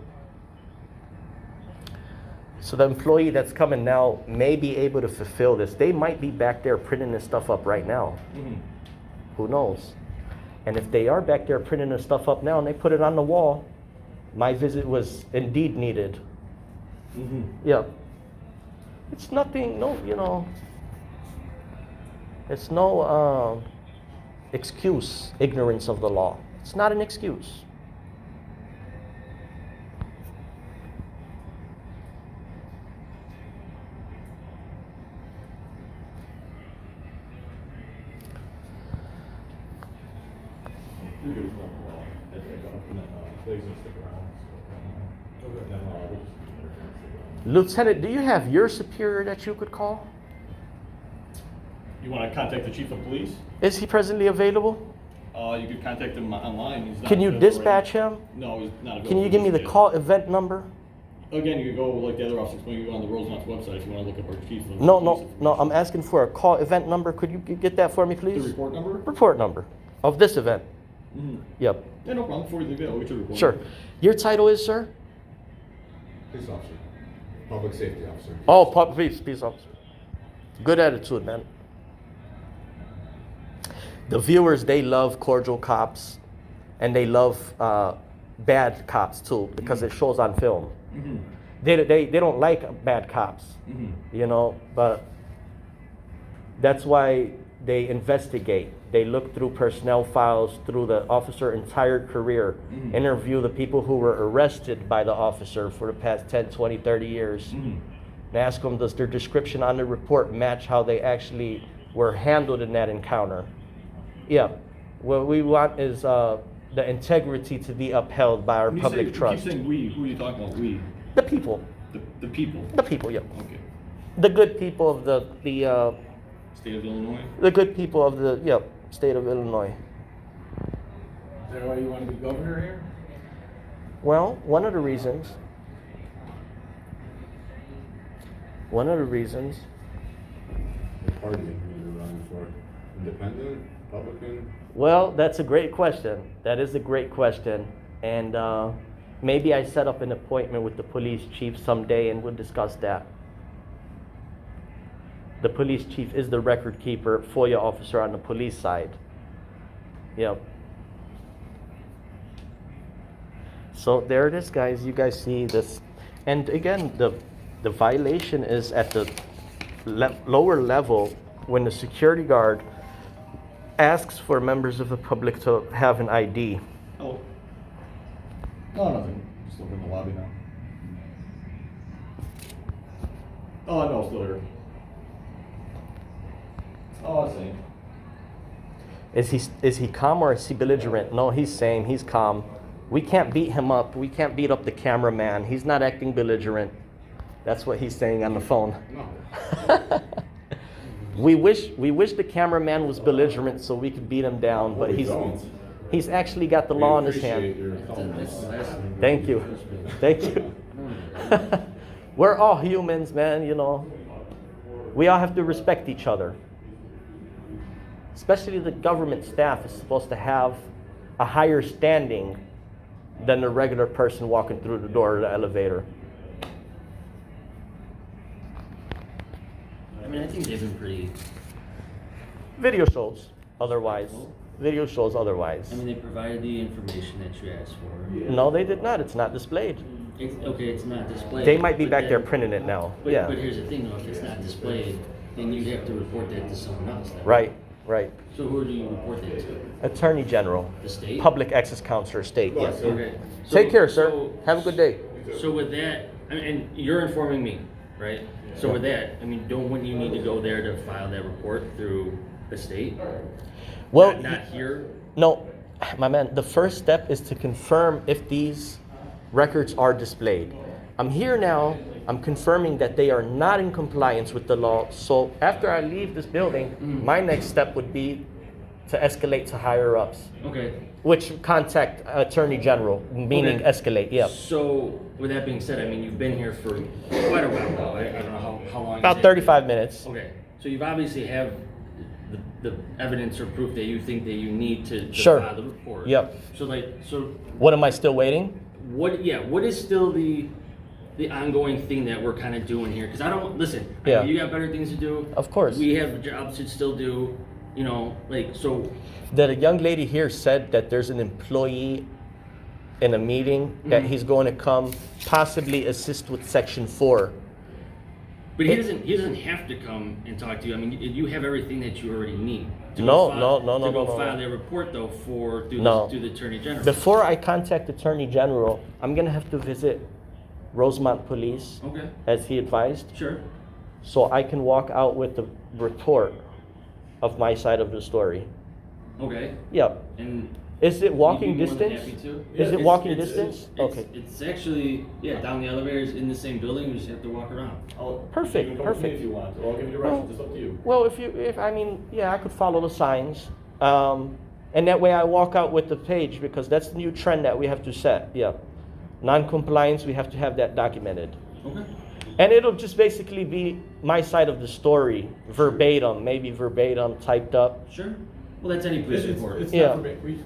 So the employee that's coming now may be able to fulfill this. They might be back there printing this stuff up right now. Mhm. Who knows? And if they are back there printing this stuff up now and they put it on the wall, my visit was indeed needed. Mhm. Yeah. It's nothing, it's no excuse, ignorance of the law. It's not an excuse. You're good as well. That's like, and then, Blaze will stick around. So, and then, we'll just keep it there. Lieutenant, do you have your superior that you could call? You want to contact the chief of police? Is he presently available? You could contact him online. He's not Can you available right dispatch now. him? No, he's not available. Can you give me the just call event number? yet. Again, you could go like the other officer explained. You go on the Rosemount's website if you want to look up our chief. of No, police no, I'm information. asking for a call event number. Could you get that for me, The please? report number? Report number of this event. Mhm. Yep, Yeah, no problem. Before you leave it, I'll get your report. sure. Your title is, sir? Police officer. Public safety officer. Oh, peace officer. Good attitude, man. The viewers, they love cordial cops, and they love bad cops too, because it shows on film. Mhm. They don't like bad cops, Mhm. but that's why they investigate. They look through personnel files through the officer's entire career, Mhm. interview the people who were arrested by the officer for the past 10, 20, 30 years, Mhm. and ask them, does their description on the report match how they actually were handled in that encounter? Yeah, what we want is the integrity to be upheld by our When you public say, trust. You keep saying we. Who are you talking about? We. The people. The people. The people, yeah. Okay. The good people of the State of Illinois. the good people of the state of Illinois. Is that why you want to be governor here? Well, one of the reasons. What party are you running for? Independent, Republican? Well, that's a great question. That is a great question. And maybe I set up an appointment with the police chief someday and we'll discuss that. The police chief is the record keeper, FOIA officer on the police side. Yep. So there it is, guys. You guys see this. And again, the violation is at the lower level when the security guard asks for members of the public to have an ID. Oh. No, nothing. Just over in the lobby now. Oh, no, still here. Oh, same. Is he calm or is he belligerent? No, he's same. He's calm. We can't beat him up. We can't beat up the cameraman. He's not acting belligerent. That's what he's saying on the phone. No. We wish the cameraman was belligerent so we could beat him down, but he's actually got the law in his hand. Thank you. Thank you. We're all humans, man, you know. We all have to respect each other. Especially the government staff is supposed to have a higher standing than the regular person walking through the door of the elevator. I mean, I think they've been pretty. Video shows otherwise. Video shows otherwise. I mean, they provided the information that you asked for. No, they did not. It's not displayed. It's not displayed. They might be but back there then- printing it now. But, Yeah. but here's the thing, though. If it's not displayed, then you'd have to report that to someone else. Then. Right, right. So who do you report that to? Attorney General. The state? Public Access Counselor, state, yes. Okay. Take care, sir. Have a good day. So with that, I mean, and you're informing me, right? So with that, I mean, wouldn't you need to go there to file that report through the state? Well, Not here? no, my man, the first step is to confirm if these records are displayed. I'm here now, I'm confirming that they are not in compliance with the law. So after I leave this building, my next step would be to escalate to higher ups, Okay. which contact Attorney General, meaning Okay. escalate, yeah. So with that being said, I mean, you've been here for quite a while now. I don't know how long. About is it? 35 minutes. Okay. So you've obviously have the evidence or proof that you think that you need to Sure. file the report. Yep. So What am I still waiting? what is still the ongoing thing that we're kind of doing here? Because I don't listen. I Yeah. mean, you got better things to do. Of course. We have jobs to still do. You know, like so. That a young lady here said that there's an employee in a meeting that he's going to come possibly assist with Section 4. But he doesn't have to come and talk to you. I mean, you have everything that you already need. To No, go no, no. file that report though through the Attorney General. Before I contact Attorney General, I'm going to have to visit Rosemont Police, Okay. as he advised, Sure. so I can walk out with the report of my side of the story. Okay. Yep. And Is it walking you'd be more than distance? happy to. Is it It's- walking it's- distance? it's- Okay. It's actually down the elevators in the same building. You just have to walk around. Perfect, You can come with me perfect. if you want, or I'll give you directions, it's up to you. Well, I could follow the signs. And that way I walk out with the page because that's the new trend that we have to set. Yeah. Non-compliance, we have to have that documented. Okay. And it'll just basically be my side of the story, verbatim, maybe verbatim, typed up. Sure. Well, that's any police report. It's Yeah. not for me.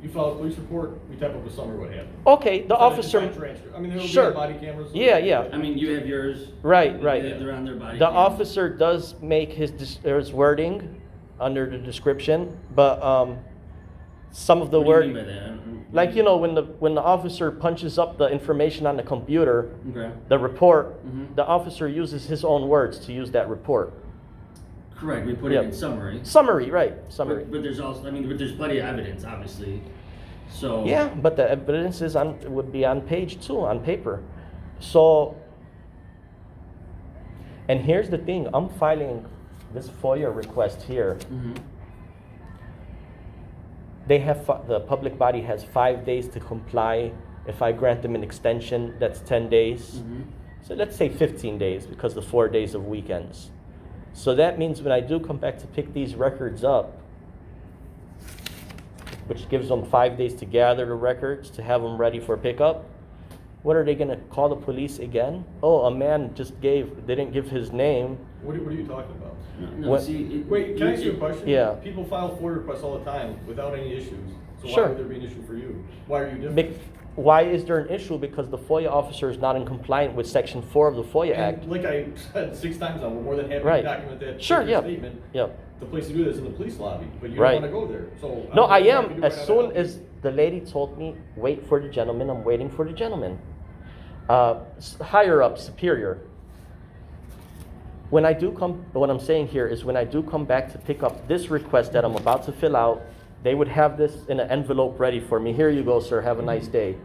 You file a police report, we type up a summary of what happened. Okay, the It's not officer, a transcript. I mean, there'll Sure. be body cameras. Yeah. I mean, you have yours. Right. They're on their body. The cams. officer does make his wording under the description, but some of the What do you word, mean by that? like when the officer punches up the information on the computer, Okay. the report, Mhm. the officer uses his own words to use that report. Correct. We put Yep. it in summary. Summary, right? Summary. But there's also, but there's plenty of evidence, obviously. So. Yeah, but the evidence would be on page 2, on paper. So, and here's the thing, I'm filing this FOIA request here. Mhm. The public body has 5 days to comply. If I grant them an extension, that's 10 days. Mhm. So let's say 15 days because the 4 days of weekends. So that means when I do come back to pick these records up, which gives them 5 days to gather the records, to have them ready for pickup, what are they gonna call the police again? Oh, a man just didn't give his name. What are you talking about? No, What- see, Wait, can I ask you a question? Yeah. People file FOIA requests all the time without any issues. So why Sure. would there be an issue for you? Why are you different? Why is there an issue? Because the FOIA officer is not in compliance with Section 4 of the FOIA Act. And like I said 6 times now, we're more than happy Right. to document that. Sure, in your yeah. statement. Yep. The place to do this in the police lobby, but you Right. don't want to go there. So No, I happy to am. do As right soon now. as the lady told me, wait for the gentleman, I'm waiting for the gentleman. Higher up, superior. When I do come, what I'm saying here is when I do come back to pick up this request that I'm about to fill out, they would have this in an envelope ready for me. Here you go, sir. Have a nice day.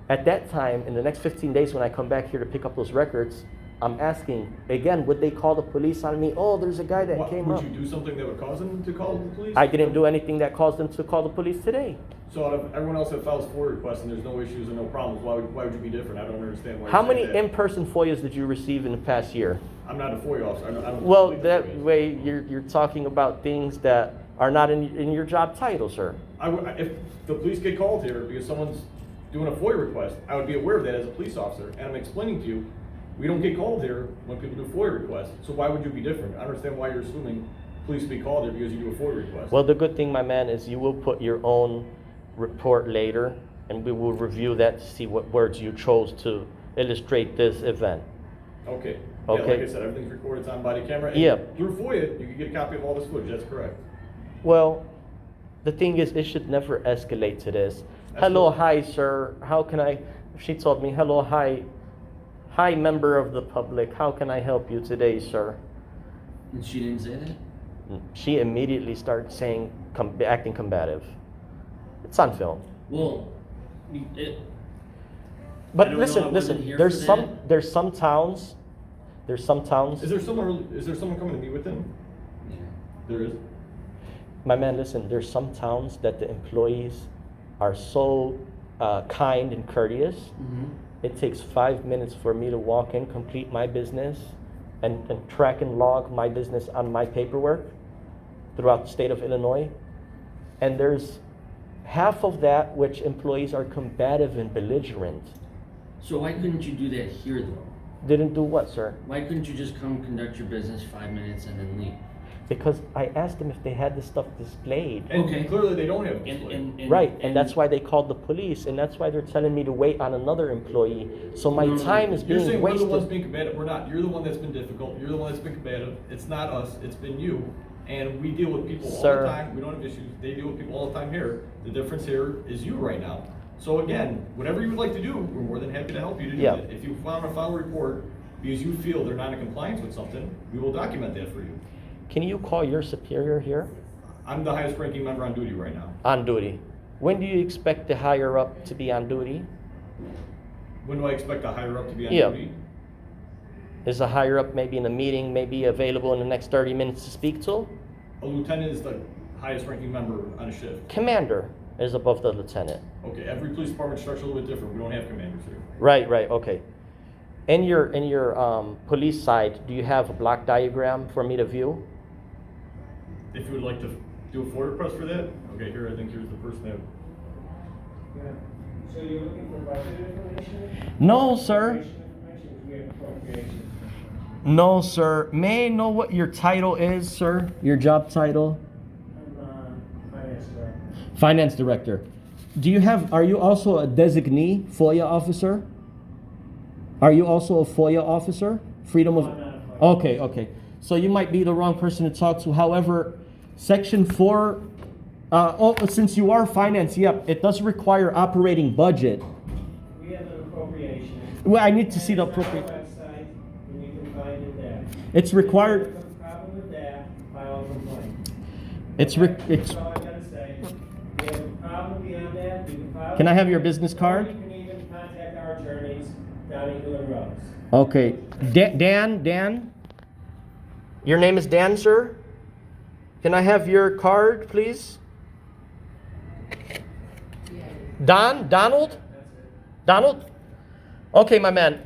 At that time, in the next 15 days, when I come back here to pick up those records, I'm asking, again, would they call the police on me? Oh, there's a guy that came would up. you do something that would cause them to call the police? I didn't do anything that caused them to call the police today. So out of everyone else that files FOIA requests and there's no issues and no problems, why would you be different? I don't understand why. How you say many that. in-person FOIAs did you receive in the past year? I'm not a FOIA officer. I don't Well, complete the that FOIAs. way you're talking about things that are not in your job title, sir. If the police get called here because someone's doing a FOIA request, I would be aware of that as a police officer. And I'm explaining to you, we don't get called here when people do FOIA requests. So why would you be different? I don't understand why you're assuming police be called here because you do a FOIA request. Well, the good thing, my man, is you will put your own report later, and we will review that to see what words you chose to illustrate this event. Okay. Okay. Yeah, like I said, everything's recorded, it's on body camera. And Yeah. Through FOIA, you can get a copy of all this footage. That's correct. Well, the thing is, it should never escalate to this. That's Hello, good. hi, sir. How can I? She told me, hello, hi, hi, member of the public. How can I help you today, sir? and she didn't say that? She immediately started saying, acting combative. It's on film. Well, it, But I don't know, I listen, wasn't listen. here There's for some, that. there's some towns. There's some towns. Is there someone coming to meet with him? yeah. There is. My man, listen. There's some towns that the employees are so kind and courteous. Mm-hmm. It takes 5 minutes for me to walk in, complete my business, and track and log my business on my paperwork throughout the state of Illinois. And there's half of that which employees are combative and belligerent. So why couldn't you do that here though? Didn't do what, sir? Why couldn't you just come conduct your business 5 minutes and then leave? Because I asked them if they had this stuff displayed. And Okay. clearly they don't have a And, display. and Right, and that's why they called the police, and that's why they're telling me to wait on another employee. So my No, no, time is You're being saying we're the ones wasted. being combative. We're not. You're the one that's been difficult. You're the one that's been combative. It's not us. It's been you. And we deal with people all Sir. the time. We don't have issues. They deal with people all the time here. The difference here is you right now. So again, whatever you would like to do, we're more than happy to help you to do Yeah. it. If you want to file a report because you feel they're not in compliance with something, we will document that for you. Can you call your superior here? I'm the highest ranking member on duty right now. On duty. When do you expect the higher up to be on duty? When do I expect a higher up to be on Yeah. duty? Is the higher up maybe in a meeting, maybe available in the next 30 minutes to speak to? A lieutenant is the highest ranking member on a shift. Commander is above the lieutenant. Okay, every police department structure a little bit different. We don't have commanders here. Right, okay. In your police side, do you have a block diagram for me to view? If you would like to do a FOIA request for that, okay, here, I think here's the person that, So you're looking for budget information? No, sir. Information, we have appropriations. No, sir. May I know what your title is, sir? Your job title? I'm finance director. Finance director. Are you also a designee FOIA officer? Are you also a FOIA officer? Freedom of... No, I'm not a FOIA Okay. So you might be the wrong person to talk to. However, Section 4, since you are finance, yep, it does require operating budget. We have an appropriation. Well, I need to see the It's on our appropriate... website, and you can find it there. It's required... If you have a problem with that, file a complaint. It's... That's all I gotta say. If you have a problem beyond that, you can file. Can I have your business Or card? you can even contact our attorneys down in Glen Rose. Okay. Dan? Your name is Dan, sir? Can I have your card, please? Donald? Donald? Okay, my man.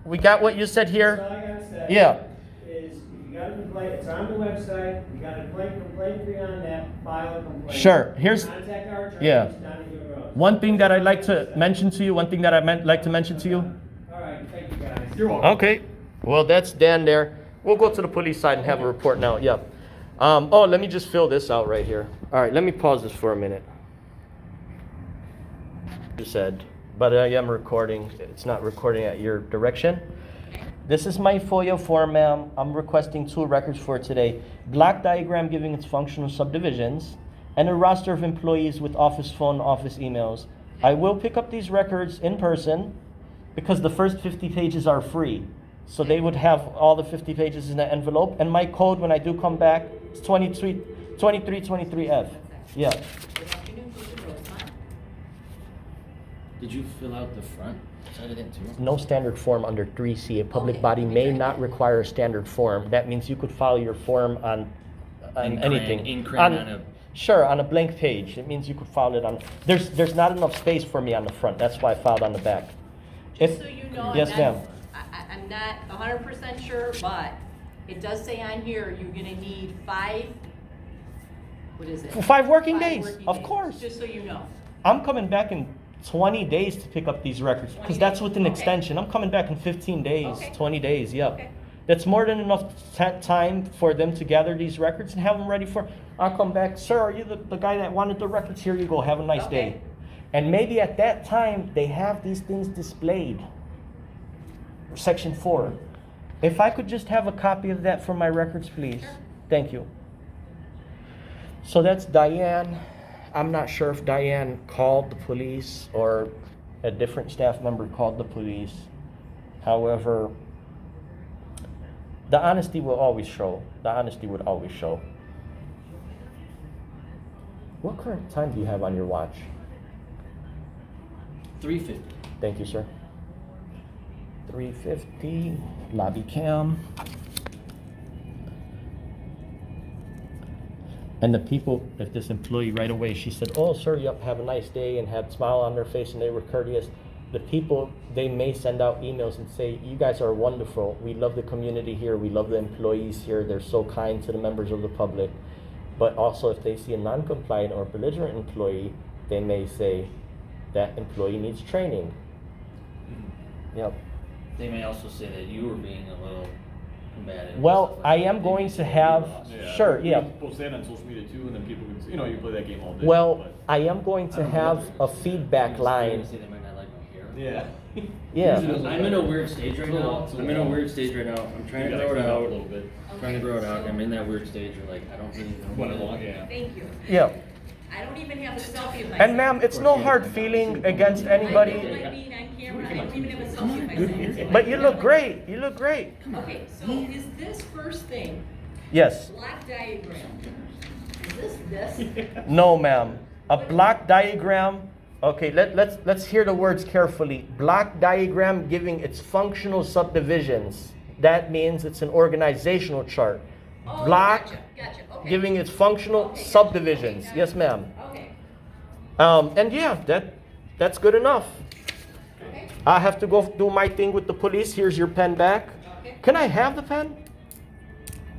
We got what you said That's here. all I gotta say. Yeah. Is, if you got a complaint, it's on the website, you got a complaint free on that, file a complaint. Sure. Here's Contact our attorney, yeah. it's down in your road. One thing that I'd like to mention to you. One thing that I'd like to mention to you. All right, thank you guys. You're welcome. Okay. Well, that's Dan there. We'll go to the police side and have a report now. Yeah. Oh, let me just fill this out right here. All right. Let me pause this for a minute. You said, but I am recording. It's not recording at your direction. This is my FOIA form, ma'am. I'm requesting 2 records for today. Block diagram giving its functional subdivisions and a roster of employees with office phone, office emails. I will pick up these records in person because the first 50 pages are free. So they would have all the 50 pages in the envelope. And my code, when I do come back, is 2323F. Yeah. Did you fill out the front side of it too? No standard form under 3C. A public body may not require a standard form. That means you could file your form on anything. In crayon on a. Sure, on a blank page. It means you could file it on. There's not enough space for me on the front. That's why I filed on the back. Just so you know, Yes, ma'am. I'm not 100% sure, but it does say on here, you're gonna need 5, what is it? 5 working days, working of days, course. Just so you know. I'm coming back in 20 days to pick up these records because 20 that's days, with an okay. extension. I'm coming back in 15 days, Okay. 20 days, yep. Okay. That's more than enough time for them to gather these records and have them ready for. I'll come back, sir, are you the guy that wanted the records? Here you go, have a nice Okay. day. And maybe at that time, they have these things displayed. Section 4. If I could just have a copy of that for my records, please. Sure. Thank you. So that's Diane. I'm not sure if Diane called the police or a different staff member called the police. However, the honesty will always show. The honesty would always show. What current time do you have on your watch? 350. Thank you, sir. 350, lobby cam. And the people, if this employee right away, she said, oh, sir, yep, have a nice day, and had a smile on their face, and they were courteous. The people, they may send out emails and say, you guys are wonderful. We love the community here. We love the employees here. They're so kind to the members of the public. But also, if they see a non-compliant or belligerent employee, they may say, that employee needs training. Yep. They may also say that you were being a little combative. Well, I am going to have, sure, You yeah. can post that on social media too, and then people can, you play that game all day. Well, but- I am going to have a feedback line. Say they might not like me here. Yeah. Yeah. I'm in a weird stage right now. I'm trying You to gotta grow it clean it up out. a little bit. Trying to grow it out. I'm in that weird stage where like I don't really know. What I want, yeah. Thank you. Yeah. I don't even have a selfie of myself. And ma'am, it's no hard feeling against I anybody, might be on camera, I don't even have a selfie of myself. but you look great. You look great. Okay, so is this first thing, Yes. block diagram, is this? No, ma'am. A block diagram. Okay, let's hear the words carefully. Block diagram giving its functional subdivisions. That means it's an organizational chart. Oh, Block gotcha, okay. giving its functional Okay, gotcha. subdivisions. Okay, Yes, ma'am. Okay, And yeah, that's good enough. okay, I have to go do my thing with the police. Here's your pen back. okay. Can I have the pen?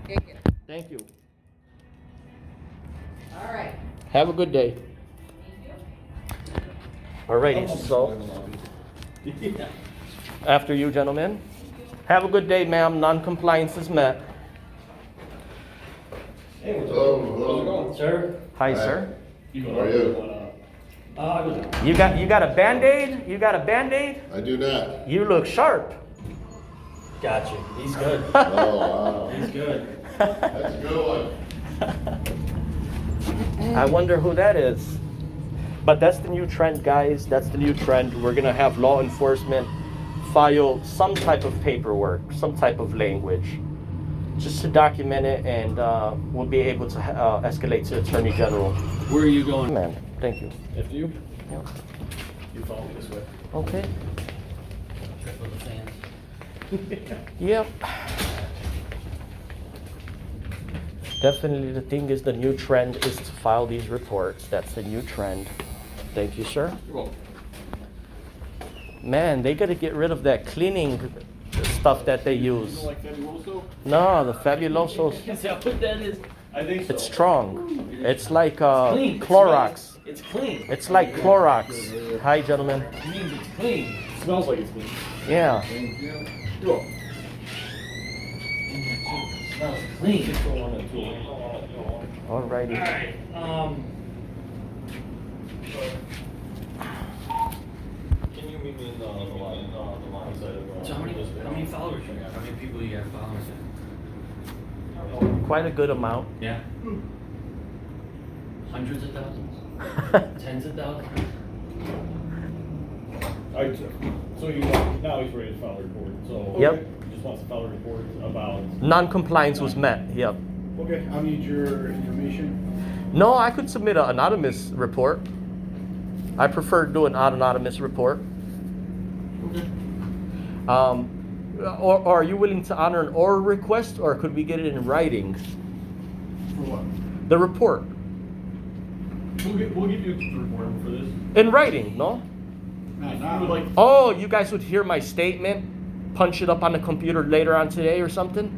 Thank you. Thank you. All right, Have a good day. thank you. Alrighty, so after you, gentlemen. Have a good day, ma'am. Non-compliance is met. Hey, hello. Sir? Hi, sir. How are you? You got a Band-Aid? You got a Band-Aid? I do not. You look sharp. Gotcha. He's good. Oh, wow. He's good. That's a good one. I wonder who that is. But that's the new trend, guys. That's the new trend. We're gonna have law enforcement file some type of paperwork, some type of language, just to document it, and we'll be able to escalate to Attorney General. Where are you going? Man, thank you. After you, Yeah. you follow me this way. Okay. For the fans. Yep. Definitely the thing is the new trend is to file these reports. That's the new trend. Thank you, sir. You're welcome. Man, they gotta get rid of that cleaning stuff that they use. You know, like Fabuloso? No, the Fabuloso, Is that what that is? I think so. it's strong. It's like Clean. Clorox. It's clean. It's like Clorox. Hi, gentlemen. It means it's clean. It smells like it's clean. Yeah. Cool. It smells clean. Alrighty. Alright, Can you meet me in the line side of, so how many followers you got? How many people you got following you? Quite a good amount. Yeah. Hundreds of thousands? Tens of thousands? So now he's ready to file a report, so. Yep. He just wants to file a report about. Non-compliance was met. Yep. Okay, I'll need your information. No, I could submit an anonymous report. I prefer doing an anonymous report. Okay. Or are you willing to honor an oral request, or could we get it in writing? For what? The report We'll give you the report for this. in writing, no? Not If now. you would like, Oh, you guys would hear my statement, punch it up on the computer later on today or something?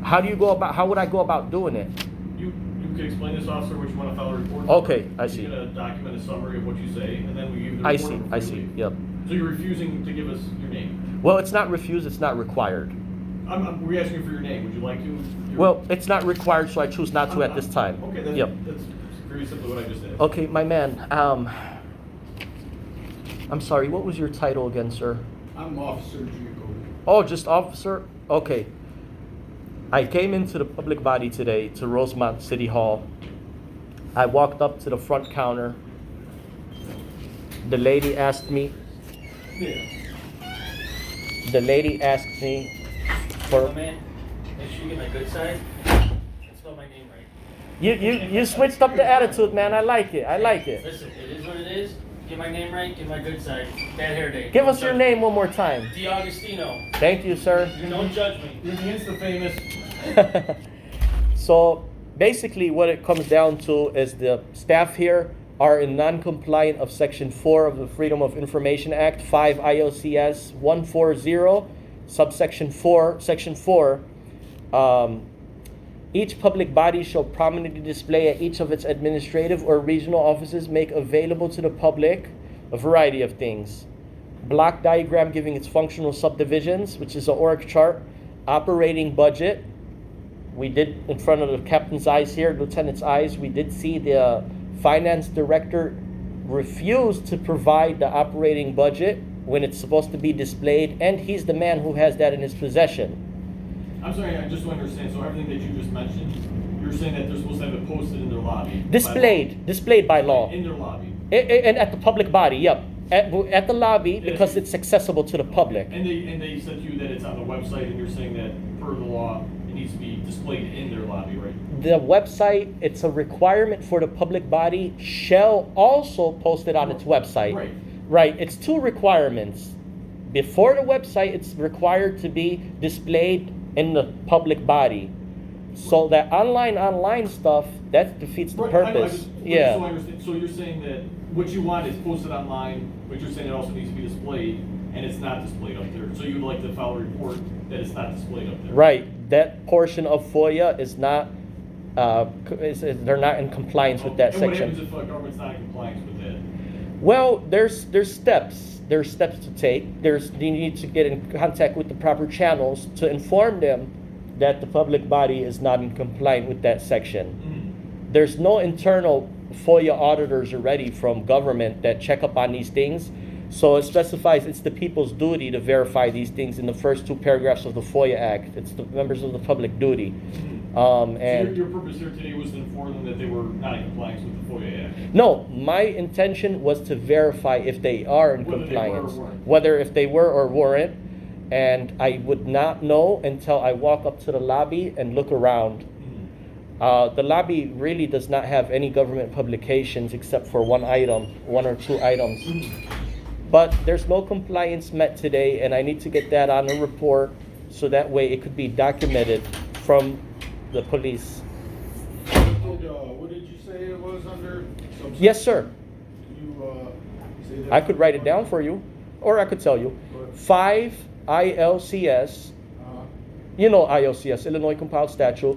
How would I go about doing it? you can explain this, officer, what you want to file a report. for. Okay, I see. You're gonna document a summary of what you say, and then we give you the I report. see, before I you see, leave. yep. So you're refusing to give us your name? Well, it's not refused, it's not required. We're asking you for your name, would you like to? Your- Well, it's not required, so I choose not to at this time. Okay, then, Yep. that's very simply what I just said. Okay, my man, I'm sorry, what was your title again, sir? I'm Officer Giacobi. Oh, just officer? Okay. I came into the public body today to Rosemont City Hall. I walked up to the front counter. The lady asked me for... Oh man, make sure you get my good side. And spell my name right. You switched up the attitude, man. I like it. I like it. Listen, it is what it is. Get my name right, get my good side. Bad hair day. Give us your name one more time. D'Agostino. Thank you, sir. Don't judge me. You're the insta-famous. So basically what it comes down to is the staff here are in non-compliant of Section 4 of the Freedom of Information Act, 5 IOCS 140, subsection 4, Section 4. Each public body shall prominently display at each of its administrative or regional offices make available to the public a variety of things. Block diagram giving its functional subdivisions, which is an org chart, operating budget. We did, in front of the captain's eyes here, lieutenant's eyes, we did see the finance director refuse to provide the operating budget when it's supposed to be displayed, and he's the man who has that in his possession. I'm sorry, I just don't understand. So everything that you just mentioned, you're saying that they're supposed to have it posted in their lobby? Displayed by law. In their lobby? And at the public body, yep. At the lobby, because it's accessible to the public. And they said to you that it's on the website, and you're saying that per the law, it needs to be displayed in their lobby, right? The website, it's a requirement for the public body, shall also post it on its website. Right. Right, it's two requirements. Before the website, it's required to be displayed in the public body. So that online stuff, that defeats the Right, purpose. Yeah. So I understand. So you're saying that what you want is posted online, but you're saying it also needs to be displayed, and it's not displayed up there. So you'd like to file a report that it's not displayed up there. Right, that portion of FOIA is not, they're not in compliance with that And what section. happens if government's not in compliance with that? Well, there's steps. There's steps to take. You need to get in contact with the proper channels to inform them that the public body is not in compliance with that section. There's no internal FOIA auditors already from government that check up on these things. So it specifies it's the people's duty to verify these things in the first two paragraphs of the FOIA Act. It's the members of the public duty. So your purpose here today was to inform them that they were not in compliance with the FOIA Act? No, my intention was to verify if they are in Whether they were or compliance, weren't. whether if they were or weren't, and I would not know until I walk up to the lobby and look around. The lobby really does not have any government publications except for one or two items. But there's no compliance met today, and I need to get that on a report so that way it could be documented from the police. What did you say it was under? Yes, sir. Can you say that? I could write it down for you, or I could tell you. 5 ILCS, you know ILCS, Illinois Compiled Statute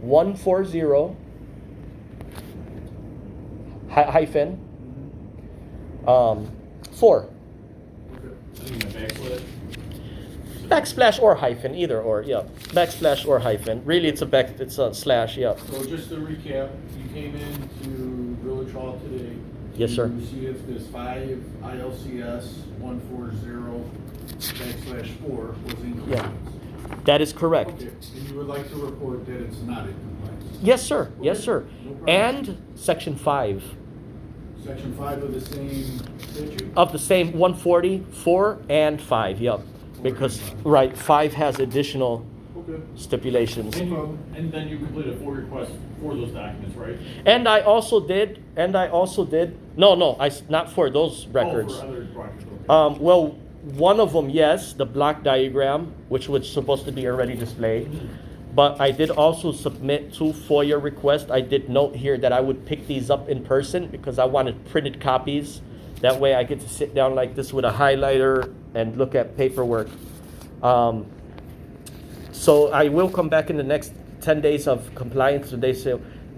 140 hyphen 4. Backslash or hyphen, either or, yeah. Backslash or hyphen. Really, it's a slash, yeah. So just to recap, you came into Village Hall today. Yes, sir. You see if this 5 ILCS 140/4 was in compliance. That is correct. Okay, and you would like to report that it's not in compliance? Yes, sir. Yes, Okay, sir. no problem. And Section 5 Section 5 of the same statute? of the same 140, 4 and 5, yep. Because, right, 5 has additional Okay. stipulations. And then you completed a FOIA request for those documents, right? And I also did, no, not for those records. Oh, for other records, okay. Well, one of them, yes, the block diagram, which was supposed to be already displayed. But I did also submit 2 FOIA requests. I did note here that I would pick these up in person because I wanted printed copies. That way I get to sit down like this with a highlighter and look at paperwork. So I will come back in the next 10 days of compliance. So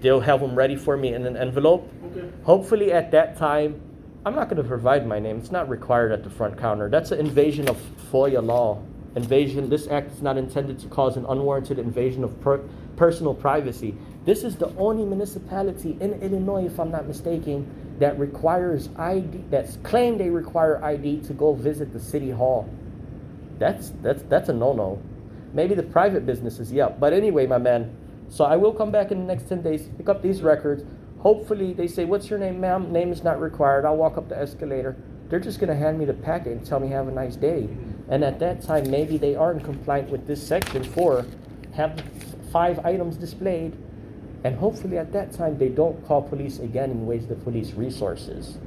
they'll have them ready for me in an envelope. Okay. Hopefully at that time, I'm not going to provide my name. It's not required at the front counter. That's an invasion of FOIA law. This act is not intended to cause an unwarranted invasion of personal privacy. This is the only municipality in Illinois, if I'm not mistaken, that requires ID, that's claimed they require ID to go visit the city hall. That's a no-no. Maybe the private businesses, yeah. But anyway, my man, so I will come back in the next 10 days, pick up these records. Hopefully they say, what's your name, ma'am? Name is not required. I'll walk up the escalator. They're just going to hand me the packet and tell me have a nice day. And at that time, maybe they are in compliance with this section 4, have 5 items displayed. And hopefully at that time, they don't call police again and waste the police resources.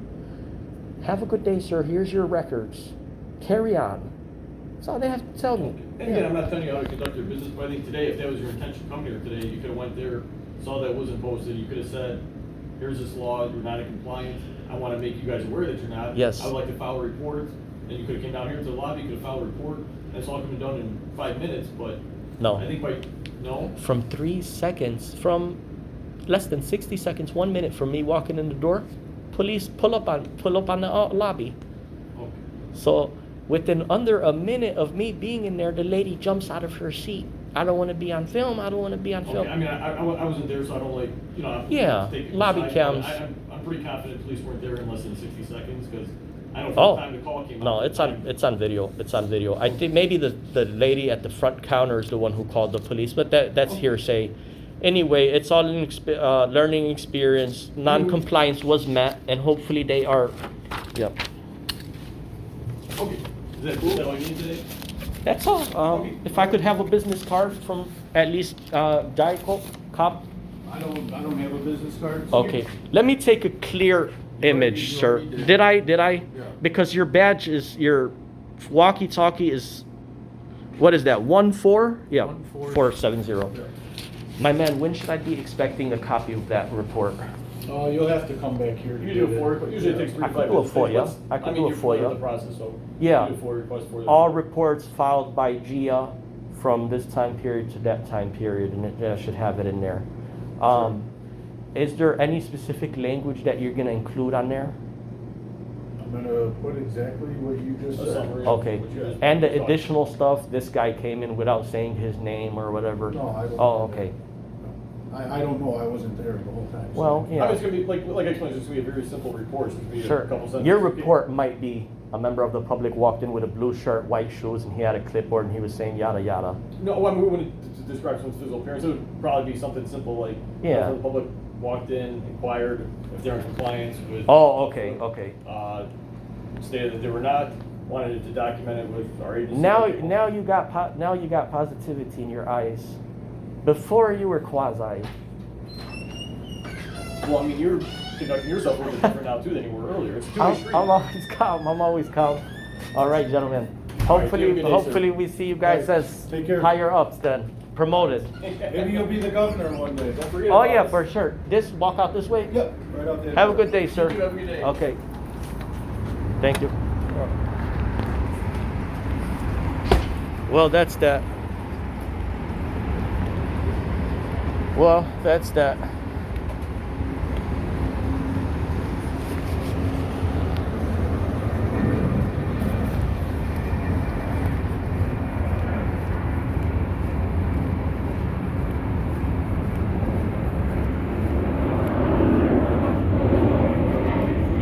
Have a good day, sir. Here's your records. Carry on. That's all they have to tell me. And again, I'm not telling you how to conduct your business, but I think today, if that was your intention coming here today, you could have went there, saw that wasn't posted, you could have said, here's this law, you're not in compliance, I want to make you guys aware that you're not. Yes. I would like to file a report, and you could have came down here to the lobby, you could have filed a report, and it's all been done in 5 minutes, but No. I think no? From 3 seconds, from less than 60 seconds, 1 minute from me walking in the door, police pull up on the lobby. Okay. So within under a minute of me being in there, the lady jumps out of her seat. I don't want to be on film. I don't want to be on film. Okay, I mean, I wasn't there, so I don't like, I'm Yeah, taking lobby sides, cams. but I'm pretty confident police weren't there in less than 60 seconds, because I know from Oh, the time the call came out. no, it's on video. It's on video. I think maybe the lady at the front counter is the one who called the police, but that's hearsay. Anyway, it's all an learning experience. Non-compliance was met, and hopefully they are. Yep. Okay, is that cool? Is that all you need today? That's all. If I could have a business card from at least Diet Coke, Cop. I don't have a business card. Okay. Let me take a clear image, sir. Did I? Yeah. Because your badge is, your walkie-talkie is, what is that? 14? Yeah. 470. Yeah. My man, when should I be expecting a copy of that report? You'll have to come back here. to You do a get it. FOIA, but usually it takes 3 I to could 5 do a minutes. FOIA. Let's- I could do a you're familiar FOIA. with the process, so. Yeah. You do a FOIA request for them. All reports filed by GIA from this time period to that time period, and it should have it in there. Is there any specific language that you're gonna include on there? I'm gonna put exactly what you just A said. summary. Okay. What you guys- And the additional stuff, this guy came in without saying his name or whatever? No, I don't. Oh, okay. I don't know, I wasn't there the whole time. so- Well, I mean, yeah, it's gonna be, like I explained, it's gonna be a very simple report, it's gonna be a sure. couple sentences. Your report might be a member of the public walked in with a blue shirt, white shoes, and he had a clipboard and he was saying yada yada. No, I mean, when it describes someone's physical appearance, it would probably be something simple like, Yeah. the public walked in, inquired if they're in compliance with. Oh, okay, okay. Stated that they were not, wanted to document it with our agency. Now you got positivity in your eyes. Before you were quasi. Well, I mean, you're conducting yourself a little bit different now too than you were earlier. It's a two-way I'm street. always calm. I'm always calm. All right, gentlemen. All right, you have a good day, sir. Hopefully we see you guys All right, as take care. higher ups then, promoted. Maybe you'll be the governor one day. Don't forget Oh about yeah, us. for sure. Walk out this way. Yep, right out there. Have a good day, sir. You too, have a good day. Okay. Thank you. Well, that's that. Well, that's that.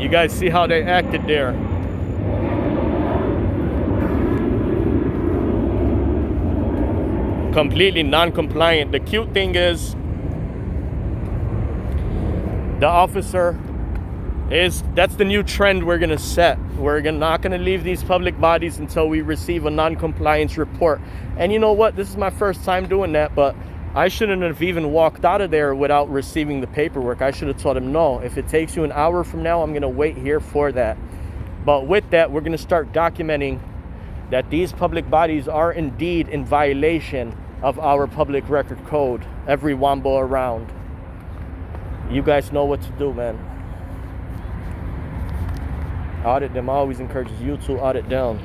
You guys see how they acted there. Completely non-compliant. The cute thing is, the officer that's the new trend we're gonna set. We're not gonna leave these public bodies until we receive a non-compliance report. And you know what? This is my first time doing that, but I shouldn't have even walked out of there without receiving the paperwork. I should have told him, no, if it takes you an hour from now, I'm gonna wait here for that. But with that, we're gonna start documenting that these public bodies are indeed in violation of our public record code. Every wombo around. You guys know what to do, man. Audit them. I always encourage you to audit them.